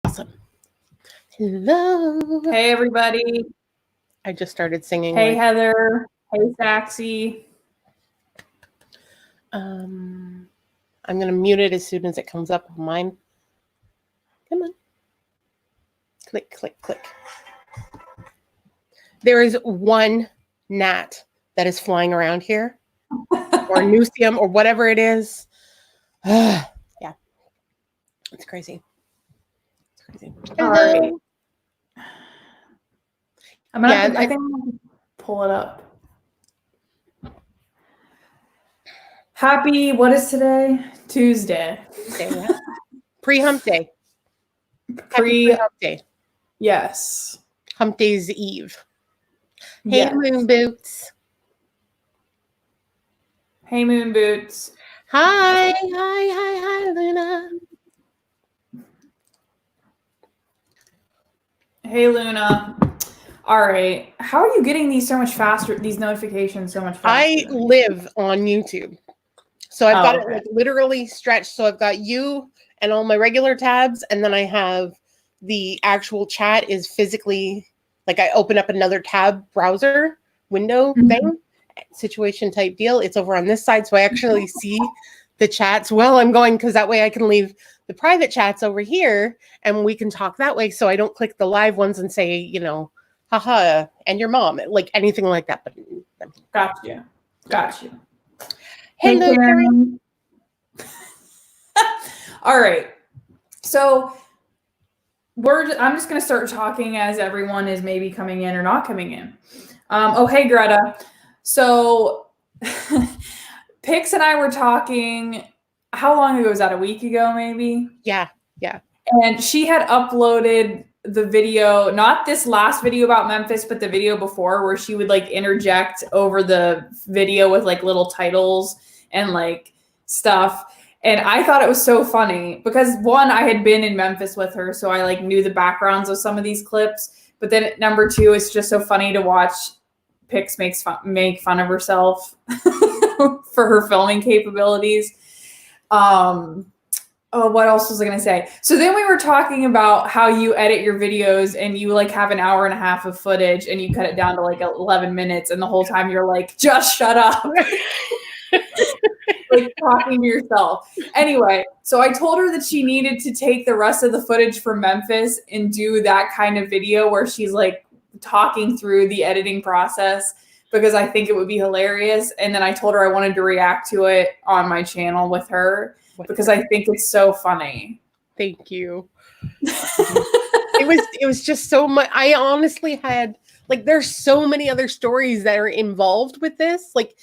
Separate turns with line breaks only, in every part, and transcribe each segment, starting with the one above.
Awesome. Hello.
Hey, everybody.
I just started singing.
Hey, Heather. Hey, Saxy.
I'm going to mute it as soon as it comes up on mine. Come on. Click, click, click. There is one gnat that is flying around here, or nusium, or whatever it is. Yeah. It's crazy. It's crazy.
All right. I think I'm gonna pull it up. What is today? Tuesday.
Yeah. Pre-hump day. Pre-hump day.
Yes.
Hump day's eve. Hey,
yes.
Moon Boots.
Hey, Moon Boots.
Hi, Luna.
Hey, Luna. All right. How are you getting these so much faster? These notifications so much faster?
I live on YouTube, so I've got it like literally stretched. So I've got you and all my regular tabs, and then I have the actual chat is physically like I open up another tab browser window thing, situation type deal. It's over on this side, so I actually see the chats while I'm going, because that way I can leave the private chats over here and we can talk that way. So I don't click the live ones and say, you know, haha, and your mom, like anything like that. But
Got you.
Hey, Karen.
All right. So I'm just going to start talking as everyone is maybe coming in or not coming in. Hey, Greta. So Pix and I were talking, how long ago was that? A week ago, maybe?
Yeah.
And she had uploaded the video, not this last video about Memphis, but the video before, where she would like interject over the video with like little titles and like stuff. And I thought it was so funny because one, I had been in Memphis with her, so I like knew the backgrounds of some of these clips. But then number two, it's just so funny to watch Pix make fun of herself for her filming capabilities. What else was I going to say? So then we were talking about how you edit your videos and you like have an hour and a half of footage and you cut it down to like 11 minutes. And the whole time you're like, just shut up. Like talking to yourself. Anyway, so I told her that she needed to take the rest of the footage from Memphis and do that kind of video where she's like talking through the editing process, because I think it would be hilarious. And then I told her I wanted to react to it on my channel with her, because I think it's so funny.
Thank you. It was just so much. I honestly had like, there's so many other stories that are involved with this, like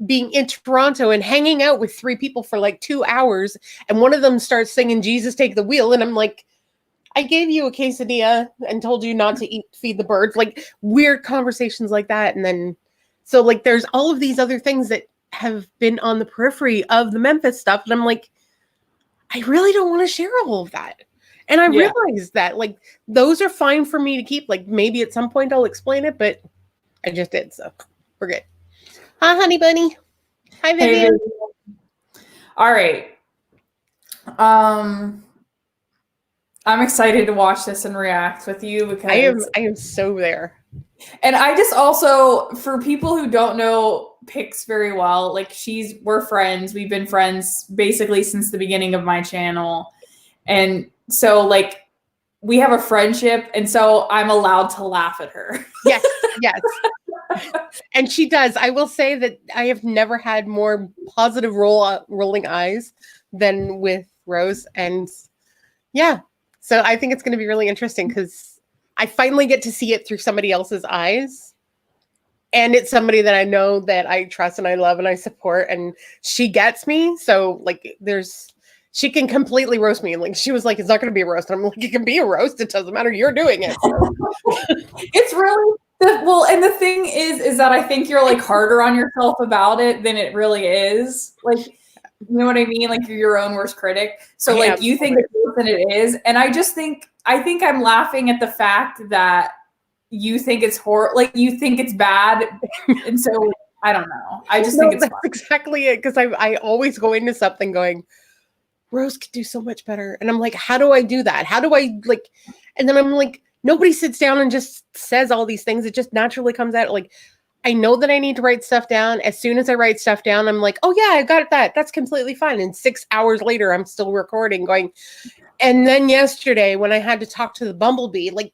being in Toronto and hanging out with 3 people for like 2 hours, and one of them starts singing Jesus Take the Wheel, and I'm like, I gave you a quesadilla and told you not to feed the birds, like weird conversations like that. And then so like there's all of these other things that have been on the periphery of the Memphis stuff, and I'm like, I really don't want to share all of that. And I realized that like those are fine for me to keep. Like maybe at some point I'll explain it, but I just did, so we're good. Hi, honey bunny. Hi, Vivian.
Hey, all right. I'm excited to watch this and react with you, because
I am so there.
And I just also, for people who don't know Pix very well, like we're friends. We've been friends basically since the beginning of my channel. And so like we have a friendship, and so I'm allowed to laugh at her.
Yes. And she does. I will say that I have never had more positive rolling eyes than with Rose. And yeah, so I think it's going to be really interesting because I finally get to see it through somebody else's eyes. And it's somebody that I know that I trust and I love and I support, and she gets me. So like she can completely roast me. Like she was like, it's not going to be a roast. And I'm like, it can be a roast. It doesn't matter. You're doing it. So.
It's really well. And the thing is that I think you're like harder on yourself about it than it really is. Like, you know what I mean? Like you're your own worst critic. So like you think it's worse than it is. And I think I'm laughing at the fact that you think it's like you think it's bad. And so I don't know. I just think it's
that's exactly it. Because I always go into something going, Rose could do so much better. And I'm like, how do I do that? How do I like, and then I'm like, nobody sits down and just says all these things. It just naturally comes out. Like, I know that I need to write stuff down. As soon as I write stuff down, I'm like, oh yeah, I got that. That's completely fine. And 6 hours later, I'm still recording going. And then yesterday when I had to talk to the bumblebee, like,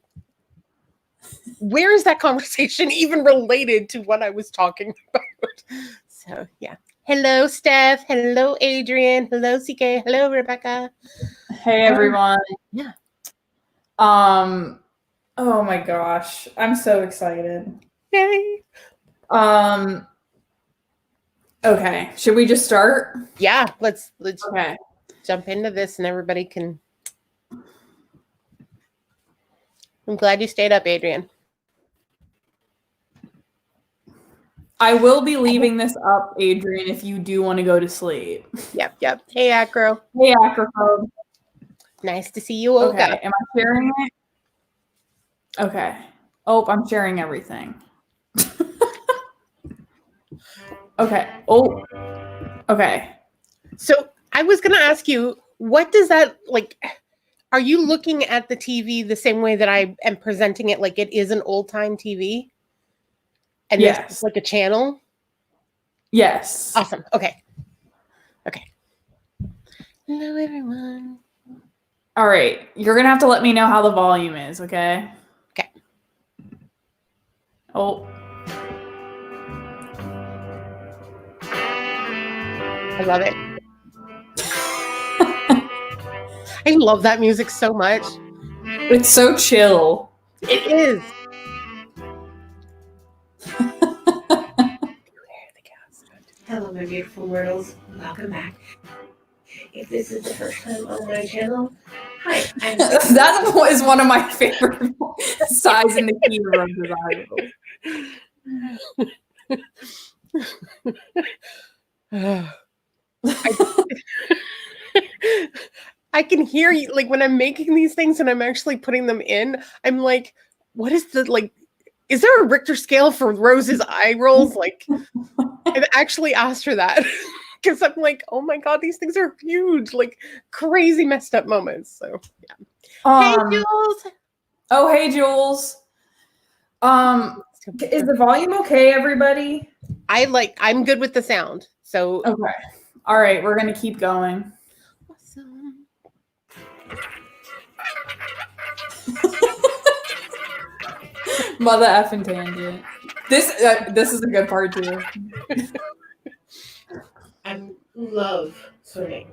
where is that conversation even related to what I was talking about? So yeah. Hello, Steph. Hello, Adrian. Hello, CK. Hello, Rebecca.
Hey everyone.
Yeah.
Oh my gosh. I'm so excited.
Yay.
Okay. Should we just start?
Yeah, let's
Okay.
jump into this and everybody can. I'm glad you stayed up, Adrian.
I will be leaving this up, Adrian, if you do want to go to sleep.
Yep. Hey, Acro.
Hey, Acrophobe.
Nice to see you woke
Okay.
up.
Am I sharing it? Okay. Oh, I'm sharing everything. Okay. Oh. Okay.
So I was going to ask you, what does that, like, are you looking at the TV the same way that I am presenting it, like it is an old-time TV? And
yes.
There's like a channel?
Yes.
Awesome. Okay. Hello, everyone.
All right. You're going to have to let me know how the volume is, okay?
Okay.
Oh.
I love it. I love that music so much.
It's so chill.
It is.
Hello, my beautiful mortals. Welcome back. If this is the first time on my channel, hi.
That is one of my favorite size in the key room
I can hear you, like when I'm making these things and I'm actually putting them in, I'm like, what is the, like, is there a Richter scale for Rose's eye rolls? Like, I've actually asked her that because I'm like, oh my God, these things are huge, like crazy messed up moments. So yeah. Hey, Jules.
Oh, hey, Jules. Is the volume okay, everybody?
I'm good with the sound. So
okay. All right, we're gonna keep going.
Awesome.
Mother effing tangent. This is a good part too.
I love swimming.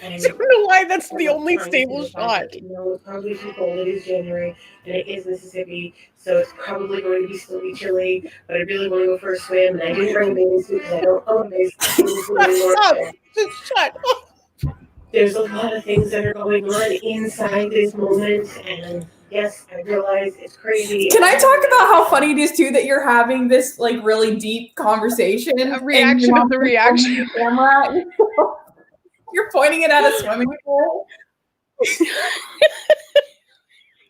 I don't know why that's the only stable shot.
You know, it's probably too cold. It is January, and it is Mississippi, so it's probably going to be still be chilly. But I really want to go for a swim, and I didn't bring a bathing suit because I don't own a bathing suit.
Just shut up.
There's a lot of things that are going on inside this moment, and yes, I realize it's crazy.
Can I talk about how funny it is too that you're having this like really deep conversation?
A reaction of the reaction.
Camera. You're pointing it at a swimming pool.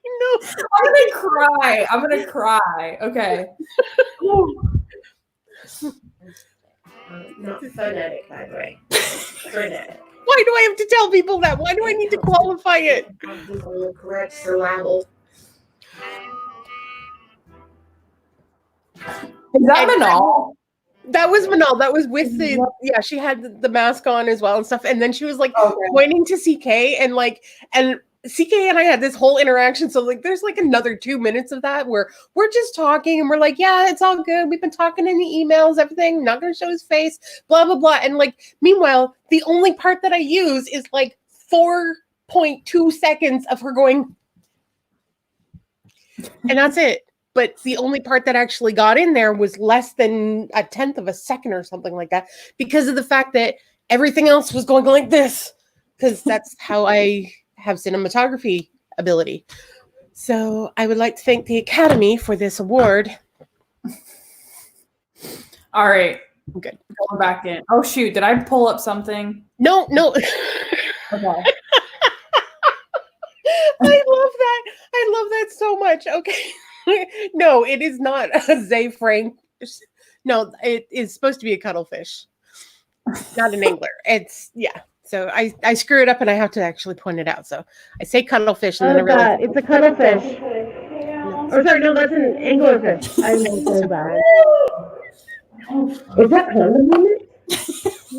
No.
I'm gonna cry. Okay.
Not phonetic, by the way. Frenetic.
Why do I have to tell people that? Why do I need to qualify it?
The correct syllable.
Is that Manal?
That was Manal. That was with the, yeah, she had the mask on as well and stuff. And then she was like pointing to CK and CK and I had this whole interaction. So like, there's like another 2 minutes of that where we're just talking and we're like, yeah, it's all good. We've been talking in the emails, everything, not going to show his face, blah, blah, blah. And like, meanwhile, the only part that I use is like 4.2 seconds of her going, and that's it. But the only part that actually got in there was less than a tenth of a second or something like that because of the fact that everything else was going like this, because that's how I have cinematography ability. So I would like to thank the Academy for this award.
All right.
I'm good.
Going back in. Oh, shoot. Did I pull up something?
No.
Okay.
I love that. I love that so much. Okay. No, it is not a Zay Frank. No, it is supposed to be a cuttlefish, not an angler. It's, yeah. So I screw it up and I have to actually point it out. So I say cuttlefish and then I
Oh,
realize
God, it's a cuttlefish. Or sorry, no, that's an anglerfish. I'm so bad. Is that condom moment?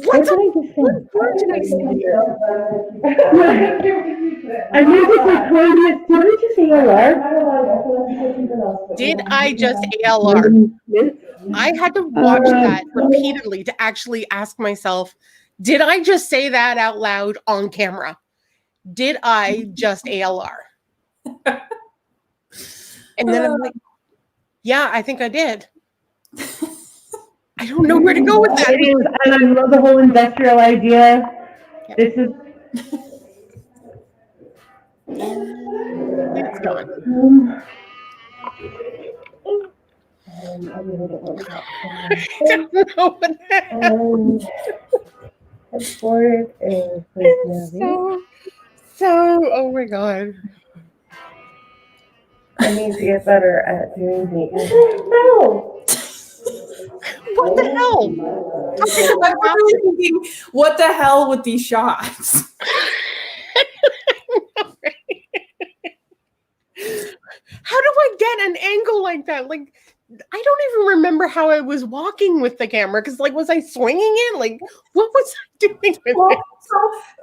What did I just say?
word did I say?
I knew this was coordinates. Did I just say ALR?
Did I just ALR? I had to watch that repeatedly to actually ask myself, did I just say that out loud on camera? Did I just ALR? And then I'm like, yeah, I think I did. I don't know where to go with that.
It is, and I love the whole industrial idea.
Yep.
This is.
It's gone.
I really don't want to talk.
I don't know what the hell.
Export is personality.
So, oh my God.
I need to get better at doing the. No!
What the hell?
I'm really thinking, what the hell with these shots?
How do I get an angle like that? Like, I don't even remember how I was walking with the camera because, like, was I swinging it? Like, what was I doing with it?
So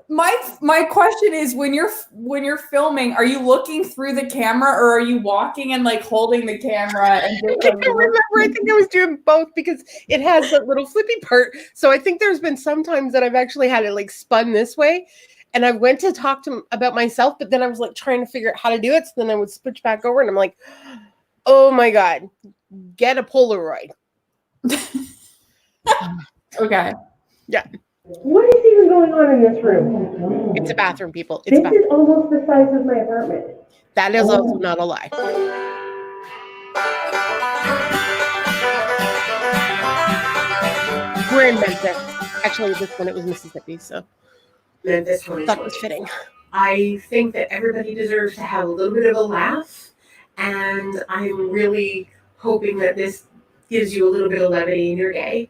my question is, when you're filming, are you looking through the camera or are you walking and like holding the camera? And
I can't remember. I think I was doing both because it has that little flippy part. So I think there's been some times that I've actually had it like spun this way. And I went to talk to him about myself, but then I was like trying to figure out how to do it. So then I would switch back over and I'm like, oh my God, get a Polaroid.
Okay.
Yeah.
What is even going on in this room?
It's a bathroom, people. It's
This
a bathroom.
is almost the size of my apartment.
That is also not a lie. We're in Memphis. Actually, this one, it was Mississippi, so
Memphis
I thought it was fitting.
I think that everybody deserves to have a little bit of a laugh, and I'm really hoping that this gives you a little bit of levity in your day.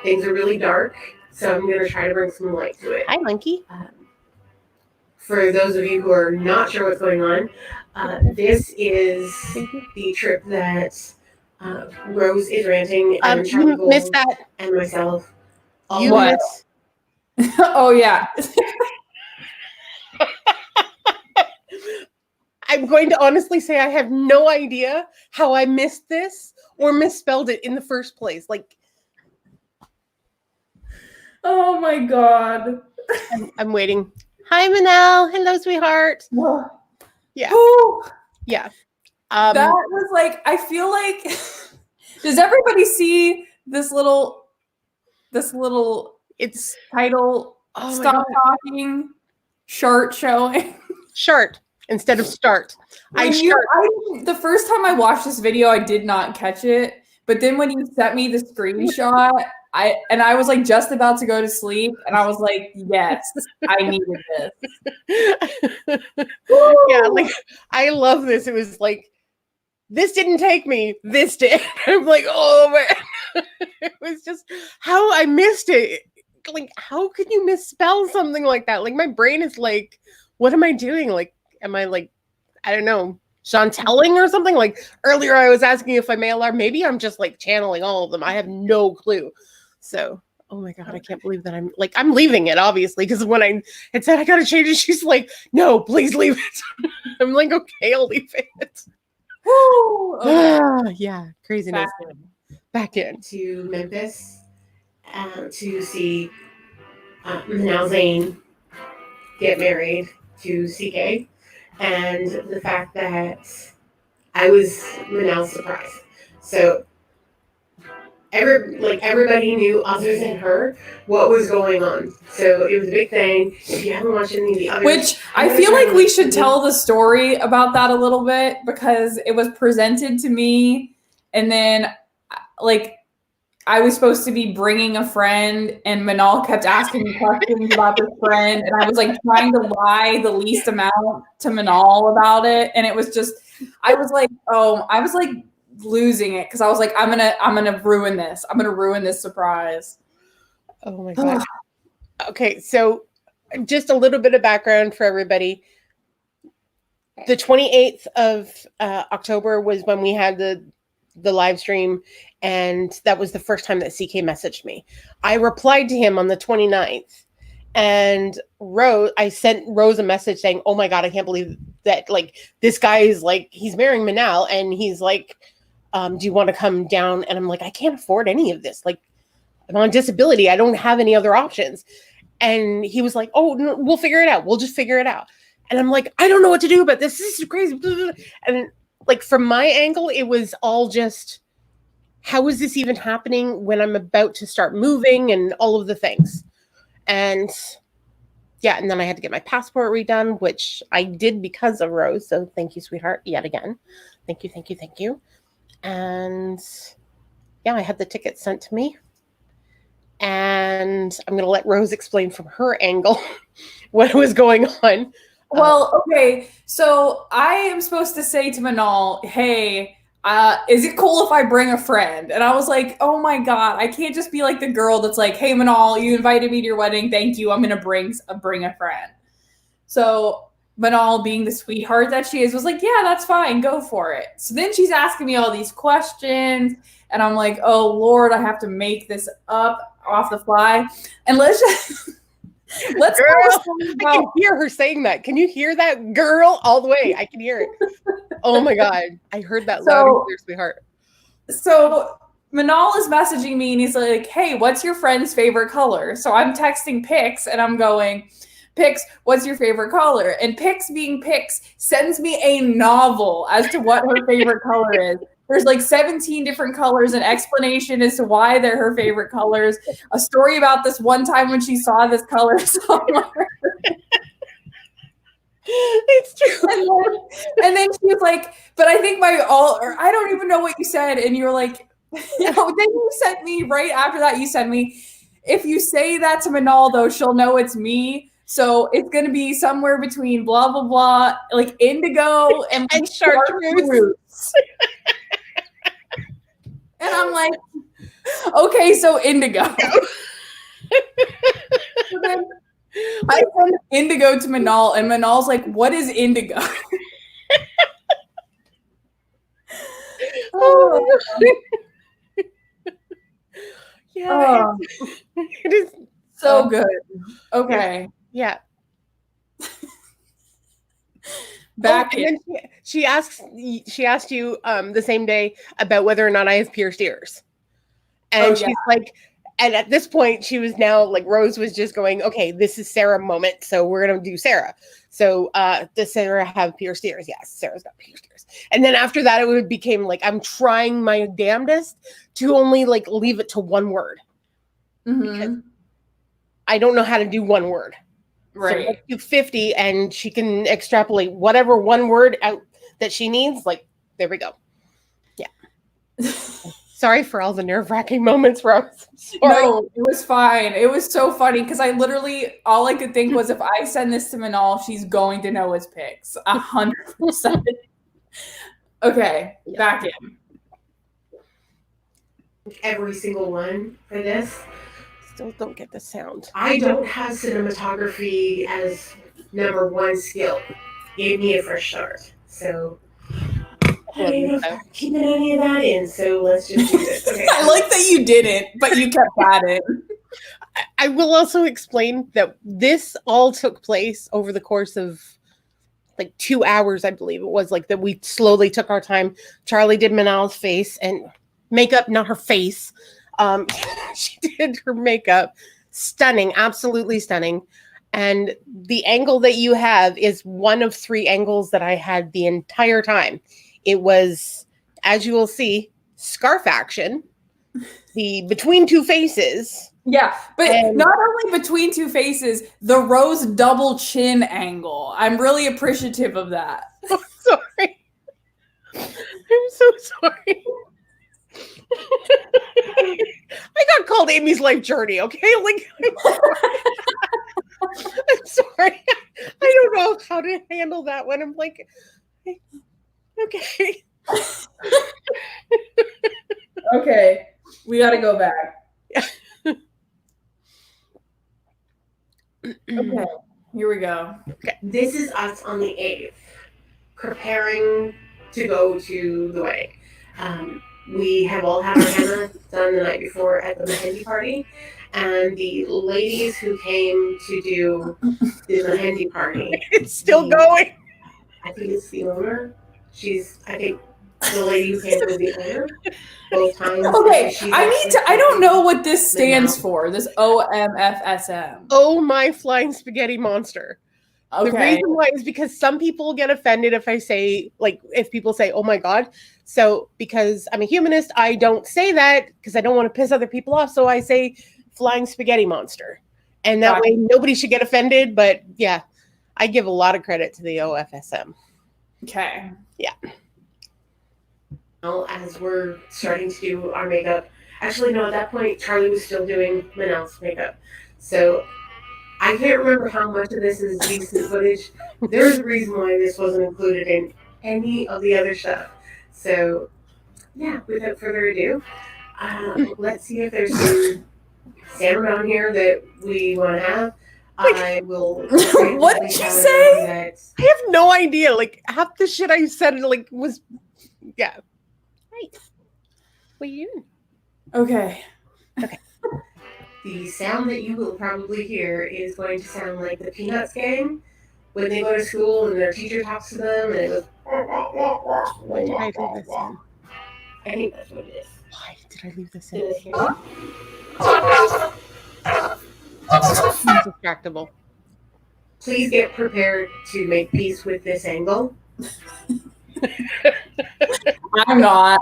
Things are really dark, so I'm going to try to bring some light to it.
Hi, Monkey.
For those of you who are not sure what's going on, this is the trip that Rose is ranting, and Charlie
You
Gold
missed that.
and myself.
You
What?
missed.
Oh yeah.
I'm going to honestly say I have no idea how I missed this or misspelled it in the first place. Like,
Oh my God.
I'm waiting. Hi, Manel. Hello, sweetheart. Yeah.
Oh,
Yeah.
that was like, I feel like, does everybody see this little
It's
title?
oh my
Stop
God.
talking. Shirt showing.
Shirt instead of start.
The first time I watched this video, I did not catch it. But then when you sent me the screenshot, I was like just about to go to sleep, and I was like, yes, I needed this.
Yeah, like I love this. It was like this didn't take me, this did. I'm like, oh man. It was just how I missed it. Like, how could you misspell something like that? Like my brain is like, what am I doing? Like, am I like, I don't know, Chanteling or something? Like earlier I was asking if I'm ALR. Maybe I'm just like channeling all of them. I have no clue. So, oh my God, I can't believe that I'm leaving it, obviously, because when I had said I gotta change it, she's like, no, please leave it. I'm like, okay, I'll leave it. Okay. Yeah, craziness. Back in.
To Memphis to see Manal Zane get married to CK, and the fact that I was Manal's surprise. So everybody knew other than her what was going on. So it was a big thing. If you haven't watched any of the others,
Which I feel like we should tell the story about that a little bit, because it was presented to me, and then like I was supposed to be bringing a friend, and Manal kept asking me questions about this friend, and I was like trying to lie the least amount to Manal about it, and it was just, I was like losing it because I was like, I'm gonna ruin this. I'm gonna ruin this surprise.
Oh my God. Okay, so just a little bit of background for everybody. The 28th of October was when we had the live stream, and that was the first time that CK messaged me. I replied to him on the 29th, and I sent Rose a message saying, "Oh my God, I can't believe that, like, this guy is like, he's marrying Manal, and he's like, do you want to come down?" And I'm like, I can't afford any of this. Like, I'm on disability. I don't have any other options. And he was like, "Oh, no, we'll figure it out. We'll just figure it out." And I'm like, I don't know what to do about this. This is crazy. And like, from my angle, it was all just, how is this even happening when I'm about to start moving and all of the things? And yeah, and then I had to get my passport redone, which I did because of Rose. So thank you, sweetheart, yet again. Thank you, thank you, thank you. And yeah, I had the ticket sent to me. And I'm going to let Rose explain from her angle what was going on.
Well, okay. So I am supposed to say to Manal, "Hey, is it cool if I bring a friend?" And I was like, "Oh my God, I can't just be like the girl that's like, 'Hey, Manal, you invited me to your wedding. Thank you. I'm going to bring a friend.'" So Manal, being the sweetheart that she is, was like, "Yeah, that's fine. Go for it." So then she's asking me all these questions, and I'm like, "Oh Lord, I have to make this up off the fly." And let's
Girl, I can hear her saying that. Can you hear that, girl? All the way. I can hear it. Oh my God. I heard that loud and clear, sweetheart.
So Manal is messaging me and he's like, "Hey, what's your friend's favorite color?" So I'm texting Pix and I'm going, "Pix, what's your favorite color?" And Pix, being Pix, sends me a novel as to what her favorite color is. There's like 17 different colors, an explanation as to why they're her favorite colors, a story about this one time when she saw this color somewhere.
It's true.
And then she was like, "But I think or I don't even know what you said." And you were like, then you sent me right after that, you sent me, "If you say that to Manal, though, she'll know it's me. So it's going to be somewhere between blah, blah, blah, like indigo and chartreuse." And I'm like, "Okay, so indigo." So then I sent indigo to Manal, and Manal's like, "What is indigo?"
Oh. Yeah, it is
so good. Okay.
Yeah.
Back
and then she asked you the same day about whether or not I have pierced ears. And she's like, and at this point she was now like, Rose was just going, "Okay, this is Sarah moment, so we're gonna do Sarah." So does Sarah have pierced ears? Yes, Sarah's got pierced ears. And then after that it became like, I'm trying my damnedest to only like leave it to one word. Because I don't know how to do one word. Right. So let's do 50 and she can extrapolate whatever one word out that she needs. Like, there we go. Yeah. Sorry for all the nerve-wracking moments, Rose.
No, it was fine. It was so funny because all I could think was, if I send this to Manal, she's going to know his picks. 100%. Okay, back in.
Every single one for this.
Still don't get the sound.
I don't have cinematography as number one skill. Gave me a fresh start. So I don't know if I'm keeping any of that in, so let's just do this. Okay.
I like that you didn't, but you kept at it.
I will also explain that this all took place over the course of like 2 hours, I believe it was, like, that we slowly took our time. Charlie did Manal's face and makeup, not her face. She did her makeup. Stunning, absolutely stunning. And the angle that you have is one of 3 angles that I had the entire time. It was, as you will see, scarf action, the between 2 faces.
Yeah, but not only between 2 faces, the Rose double chin angle. I'm really appreciative of that.
I'm sorry. I'm so sorry. I got called Amy's life journey, okay? Like, I'm sorry. I don't know how to handle that when I'm like, okay.
Okay, we got to go back. Okay. Here we go.
This is us on the 8th, preparing to go to the wedding. We have all had our henna done the night before at the Mehendi party, and the ladies who came to do the Mehendi party.
It's still going.
I think it's the owner. I think the lady who came was the owner both times.
Okay, I don't know what this stands for. This OMFSM.
Oh, my flying spaghetti monster.
Okay.
The reason why is because some people get offended if I say, like, if people say, oh my God. So because I'm a humanist, I don't say that because I don't want to piss other people off. So I say flying spaghetti monster. And that way nobody should get offended. But yeah, I give a lot of credit to the OFSM.
Okay.
Yeah.
As we're starting to do our makeup, actually, no, at that point, Charlie was still doing Manel's makeup. So I can't remember how much of this is decent footage. There's a reason why this wasn't included in any of the other stuff. So, yeah, without further ado, let's see if there's some sound on here that we want to have. I will.
What did you say?
I have no idea. Like, half the shit I said, like, was, yeah. Right. What are you doing?
Okay.
The sound that you will probably hear is going to sound like the Peanuts gang when they go to school and their teacher talks to them and it goes.
Why did I leave this in?
I think that's what it is.
Why did I leave this
Do
in?
this here.
It's distractible.
Please get prepared to make peace with this angle.
I'm not.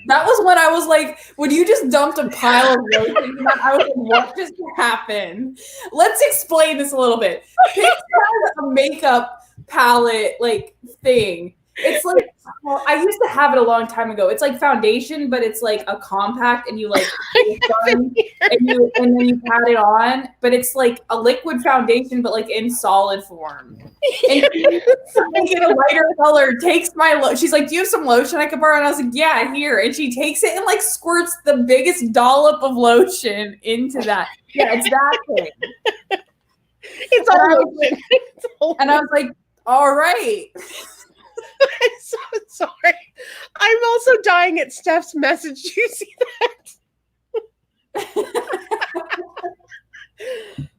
That was when I was like, when you just dumped a pile of lotion, I was like, what just happened? Let's explain this a little bit. Pix has a makeup palette like thing. It's like, well, I used to have it a long time ago. It's like foundation, but it's like a compact, and you like and then you pat it on. But it's like a liquid foundation, but like in solid form. And to make it a lighter color, takes my lotion. She's like, "Do you have some lotion I could borrow?" And I was like, "Yeah, here." And she takes it and like squirts the biggest dollop of lotion into that. Yeah, it's that thing.
It's all lotion.
And I was like, "All right."
I'm so sorry. I'm also dying at Steph's message. Do you see that?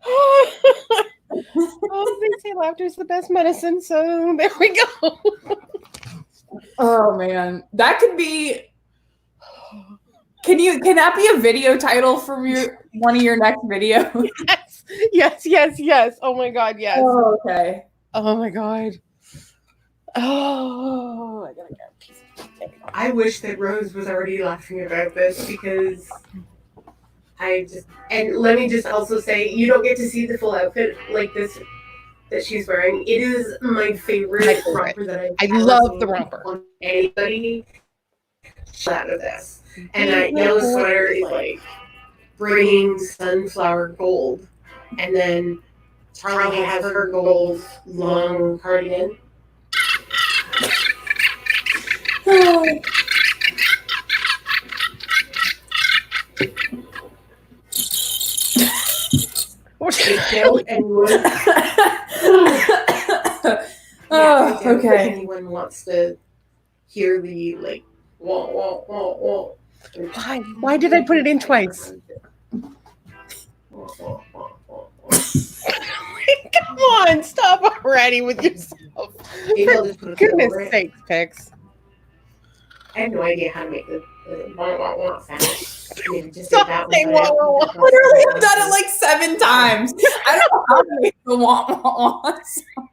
Oh, they say laughter is the best medicine, so there we go.
Oh man, that could be. Can that be a video title from one of your next videos?
Yes. Oh my God, yes.
Oh, okay.
Oh my God. Oh, I gotta get a piece of tape.
I wish that Rose was already laughing about this because and let me just also say, you don't get to see the full outfit like this that she's wearing. It is my favorite romper that
I love the romper.
On anybody out of this. And that yellow sweater is like bringing sunflower gold. And then Charlie has her gold long cardigan.
Oh, okay.
Anyone wants to hear the like wah wah wah wah.
Why did I put it in twice? Come on, stop already with yourself. For goodness sakes, Pix.
I have no idea how to make the wah wah wah sound. Just
Stop saying wah wah wah.
Literally, I've done it like 7 times. I don't know how to make the wah wah wah sound.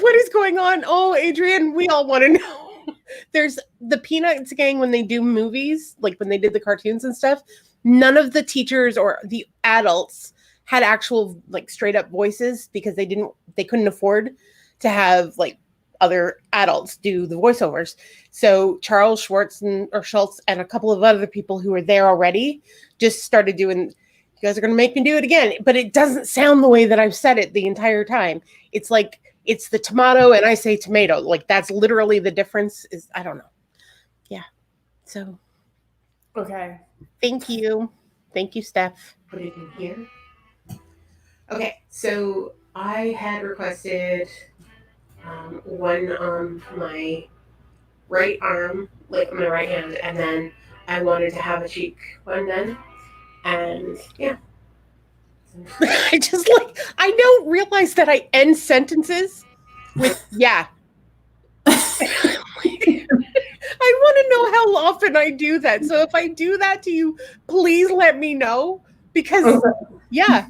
What is going on? Oh, Adrian, we all want to know. There's the Peanuts gang when they do movies, like when they did the cartoons and stuff. None of the teachers or the adults had actual like straight up voices because they couldn't afford to have like other adults do the voiceovers. So Charles Schultz and a couple of other people who were there already just started doing. You guys are going to make me do it again, but it doesn't sound the way that I've said it the entire time. It's like it's the tomato and I say tomato. Like that's literally the difference. Is I don't know. Yeah. So.
Okay.
Thank you. Thank you, Steph.
Put it in here. Okay, so I had requested one on my right arm, like my right hand, and then I wanted to have a cheek one done. And yeah.
I don't realize that I end sentences with yeah. I want to know how often I do that. So if I do that to you, please let me know because yeah.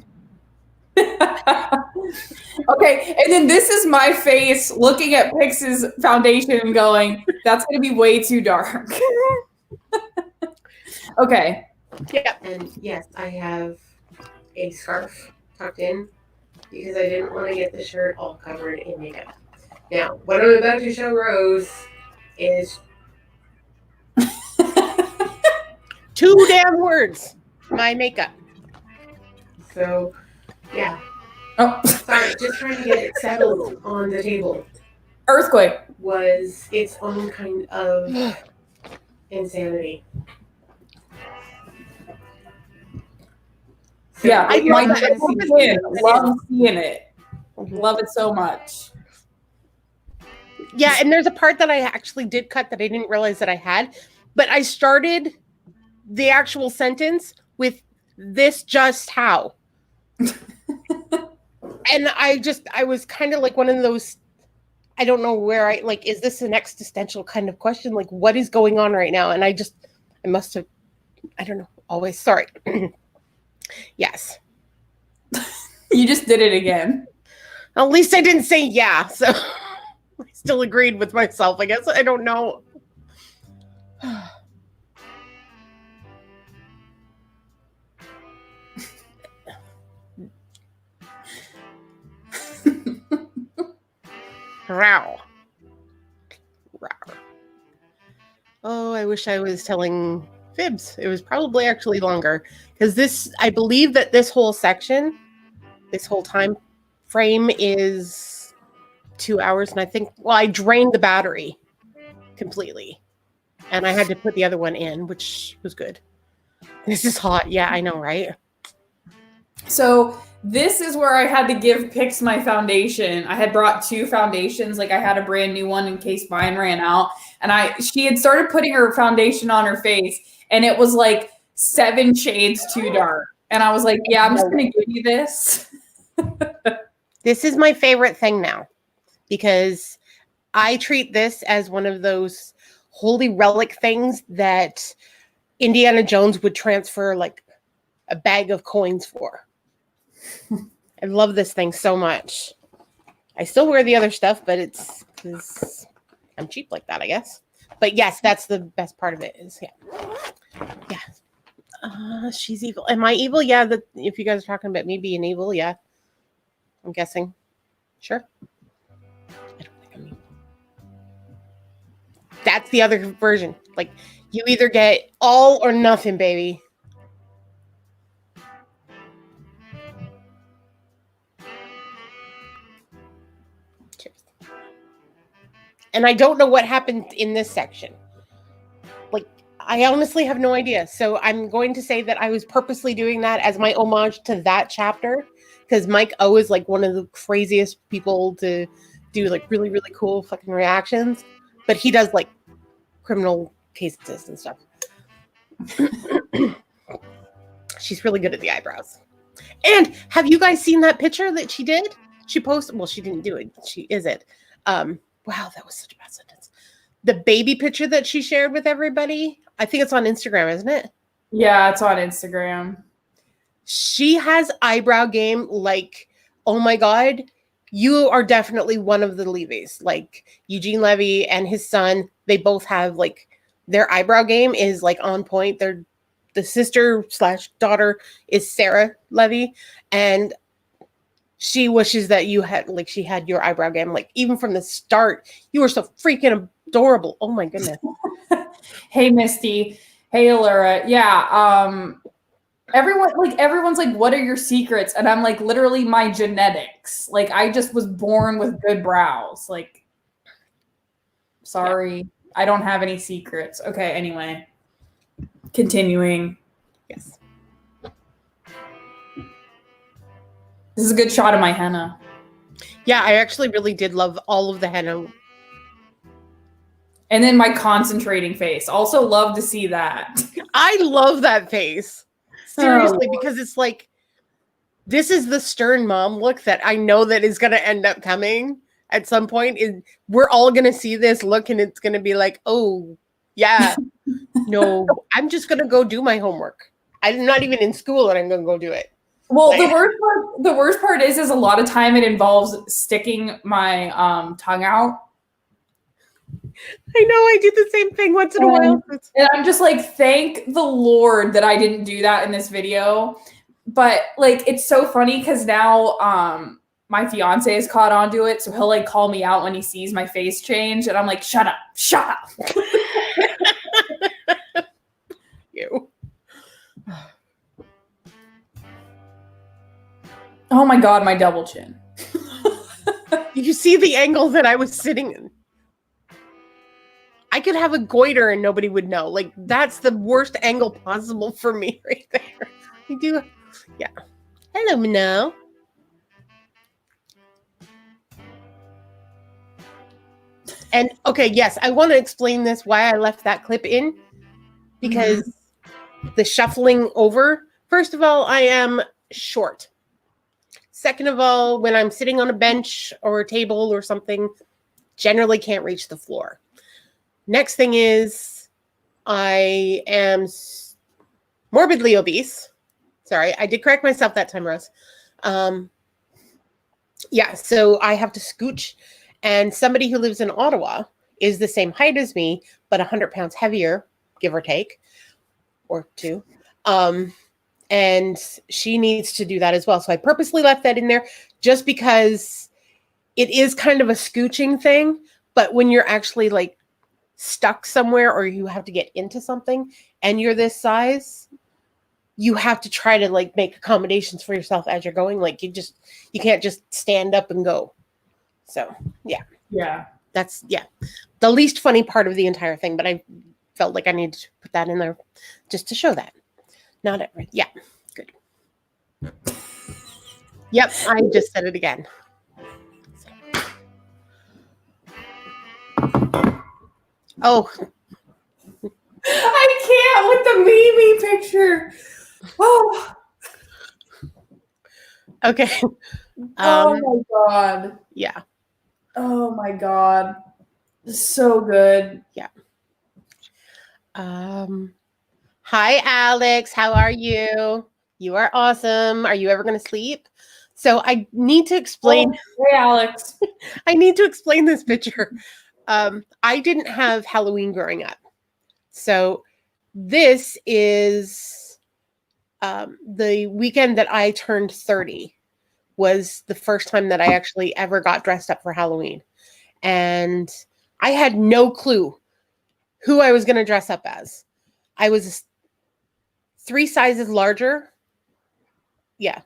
Okay, and then this is my face looking at Pix's foundation and going, that's going to be way too dark. Okay.
Yeah.
And yes, I have a scarf tucked in because I didn't want to get the shirt all covered in makeup. Now, what I'm about to show Rose is
2 damn words. My makeup.
So, yeah.
Oh,
Sorry, just trying to get it settled on the table
earthquake.
was its own kind of insanity. So
Yeah,
I
my
love that.
kid love seeing it. Love it so much.
Yeah, and there's a part that I actually did cut that I didn't realize that I had, but I started the actual sentence with this just how. And I was kind of like one of those, I don't know where is this an existential kind of question? Like, what is going on right now? And I must have, I don't know, always, sorry. Yes.
You just did it again.
At least I didn't say yeah, so I still agreed with myself, I guess. I don't know. Row. Oh, I wish I was telling fibs. It was probably actually longer because I believe that this whole section, this whole time frame is 2 hours. And I think, I drained the battery completely and I had to put the other one in, which was good. This is hot. Yeah, I know, right?
So this is where I had to give Pix my foundation. I had brought 2 foundations. Like I had a brand new one in case mine ran out. And she had started putting her foundation on her face and it was like 7 shades too dark. And I was like, yeah, I'm just going to give you this.
This is my favorite thing now because I treat this as one of those holy relic things that Indiana Jones would transfer like a bag of coins for. I love this thing so much. I still wear the other stuff, but it's because I'm cheap like that, I guess. But yes, that's the best part of it is, yeah. She's evil. Am I evil? Yeah, if you guys are talking about me being evil, yeah. I'm guessing. Sure. I don't think I'm evil. That's the other version. Like, you either get all or nothing, baby. And I don't know what happened in this section. Like, I honestly have no idea. So I'm going to say that I was purposely doing that as my homage to that chapter because Mike O is like one of the craziest people to do like really, really cool fucking reactions. But he does like criminal cases and stuff. She's really good at the eyebrows. And have you guys seen that picture that she did? She posted, well, she didn't do it. She is it. Wow, that was such a bad sentence. The baby picture that she shared with everybody, I think it's on Instagram, isn't it?
Yeah, it's on Instagram.
She has eyebrow game like, oh my God, you are definitely one of the Levies. Like Eugene Levy and his son, they both have like, their eyebrow game is like on point. The sister/daughter is Sarah Levy. And she wishes that she had your eyebrow game. Like even from the start, you were so freaking adorable. Oh my goodness.
Hey, Misty. Hey, Allura. Yeah. Everyone's like, what are your secrets? And I'm like, literally my genetics. Like I just was born with good brows. Like, sorry. Yeah. I don't have any secrets. Okay. Anyway, continuing.
Yes.
This is a good shot of my henna.
Yeah, I actually really did love all of the henna.
And then my concentrating face. Also love to see that.
I love that face. Seriously,
Oh,
because it's like, this is the stern mom look that I know that is going to end up coming at some point. We're all going to see this look and it's going to be like, oh, yeah, no, I'm just going to go do my homework. I'm not even in school and I'm going to go do it.
well, the worst part is a lot of time it involves sticking my tongue out.
I know, I do the same thing once in a while.
And I'm just like, thank the Lord that I didn't do that in this video. But like, it's so funny because now my fiance is caught onto it. So he'll like call me out when he sees my face change. And I'm like, shut up.
You.
Oh my God, my double chin.
You see the angle that I was sitting in? I could have a goiter and nobody would know. Like, that's the worst angle possible for me right there. I do. Yeah. Hello, Minnow. And okay, yes, I want to explain this why I left that clip in, because the shuffling over. First of all, I am short. Second of all, when I'm sitting on a bench or a table or something, generally can't reach the floor. Next thing is I am morbidly obese. Sorry, I did correct myself that time, Rose. Yeah, so I have to scooch. And somebody who lives in Ottawa is the same height as me, but 100 pounds heavier, give or take, or two. And she needs to do that as well. So I purposely left that in there just because it is kind of a scooching thing. But when you're actually like stuck somewhere or you have to get into something and you're this size, you have to try to like make accommodations for yourself as you're going. Like you can't just stand up and go. So yeah, that's the least funny part of the entire thing. But I felt like I needed to put that in there just to show that. Not every, yeah, good. Yep, I just said it again. Oh,
I can't with the Mimi picture. Oh,
okay.
oh my God.
Yeah.
Oh my God. So good.
Yeah. Hi, Alex. How are you? You are awesome. Are you ever going to sleep? So I need to explain.
Oh, hey, Alex.
I need to explain this picture. I didn't have Halloween growing up. So this is the weekend that I turned 30 was the first time that I actually ever got dressed up for Halloween. And I had no clue who I was going to dress up as. I was 3 sizes larger. Yeah.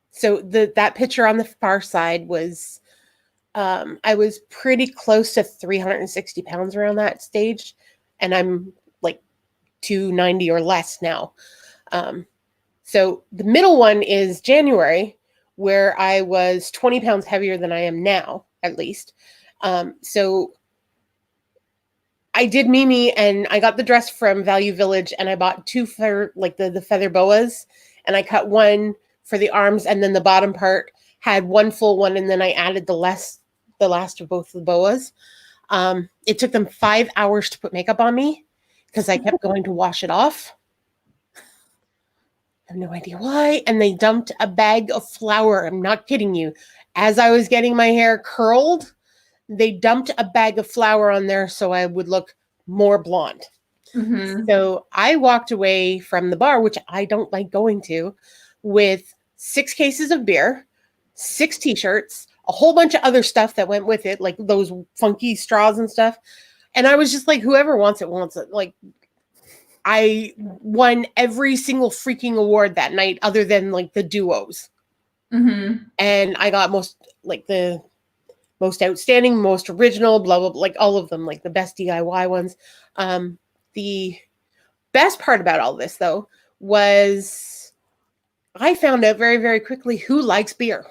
So that picture on the far side was, I was pretty close to 360 pounds around that stage. And I'm like 290 or less now. So the middle one is January, where I was 20 pounds heavier than I am now, at least. So I did Mimi and I got the dress from Value Village and I bought 2 for like the feather boas, and I cut one for the arms, and then the bottom part had one full one, and then I added the last of both the boas. It took them 5 hours to put makeup on me because I kept going to wash it off. I have no idea why. And they dumped a bag of flour. I'm not kidding you. As I was getting my hair curled, they dumped a bag of flour on there so I would look more blonde.
Mm-hmm.
So I walked away from the bar, which I don't like going to, with 6 cases of beer, 6 t-shirts, a whole bunch of other stuff that went with it, like those funky straws and stuff. And I was just like, whoever wants it, wants it. Like, I won every single freaking award that night other than like the duos.
Mm-hmm.
And I got the most outstanding, most original, blah, blah, blah, like all of them, like the best DIY ones. The best part about all this, though, was I found out very, very quickly who likes beer.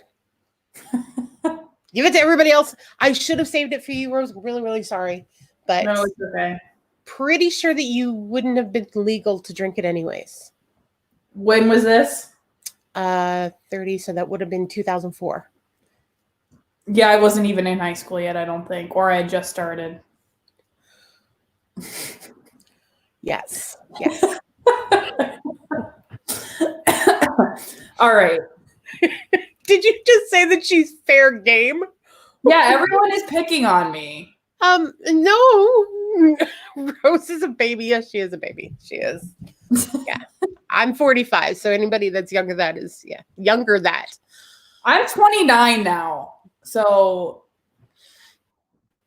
Give it to everybody else. I should have saved it for you, Rose. I'm really, really sorry. But
No, it's okay.
Pretty sure that you wouldn't have been legal to drink it anyways.
When was this?
30, so that would have been 2004.
Yeah, I wasn't even in high school yet, I don't think. Or I had just started.
Yes. Yes.
All right.
Did you just say that she's fair game?
Yeah, everyone is picking on me.
No. Rose is a baby. Yes, she is a baby. She is. Yeah. I'm 45, so anybody that's younger that is, yeah, younger that.
I'm 29 now, so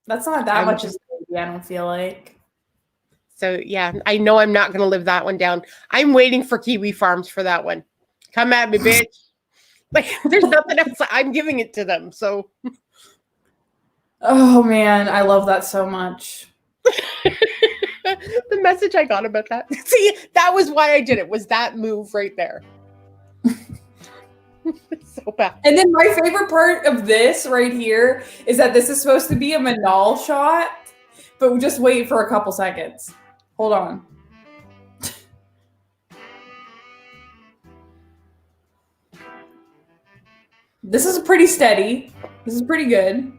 that's not that much of a baby, I don't feel like.
So yeah, I know I'm not going to live that one down. I'm waiting for Kiwi Farms for that one. Come at me, bitch. Like, there's nothing else. I'm giving it to them. So.
Oh man, I love that so much.
The message I got about that. See, that was why I did it. Was that move right there? So bad.
And then my favorite part of this right here is that this is supposed to be a Manal shot, but just wait for a couple seconds. Hold on. This is pretty steady. This is pretty good.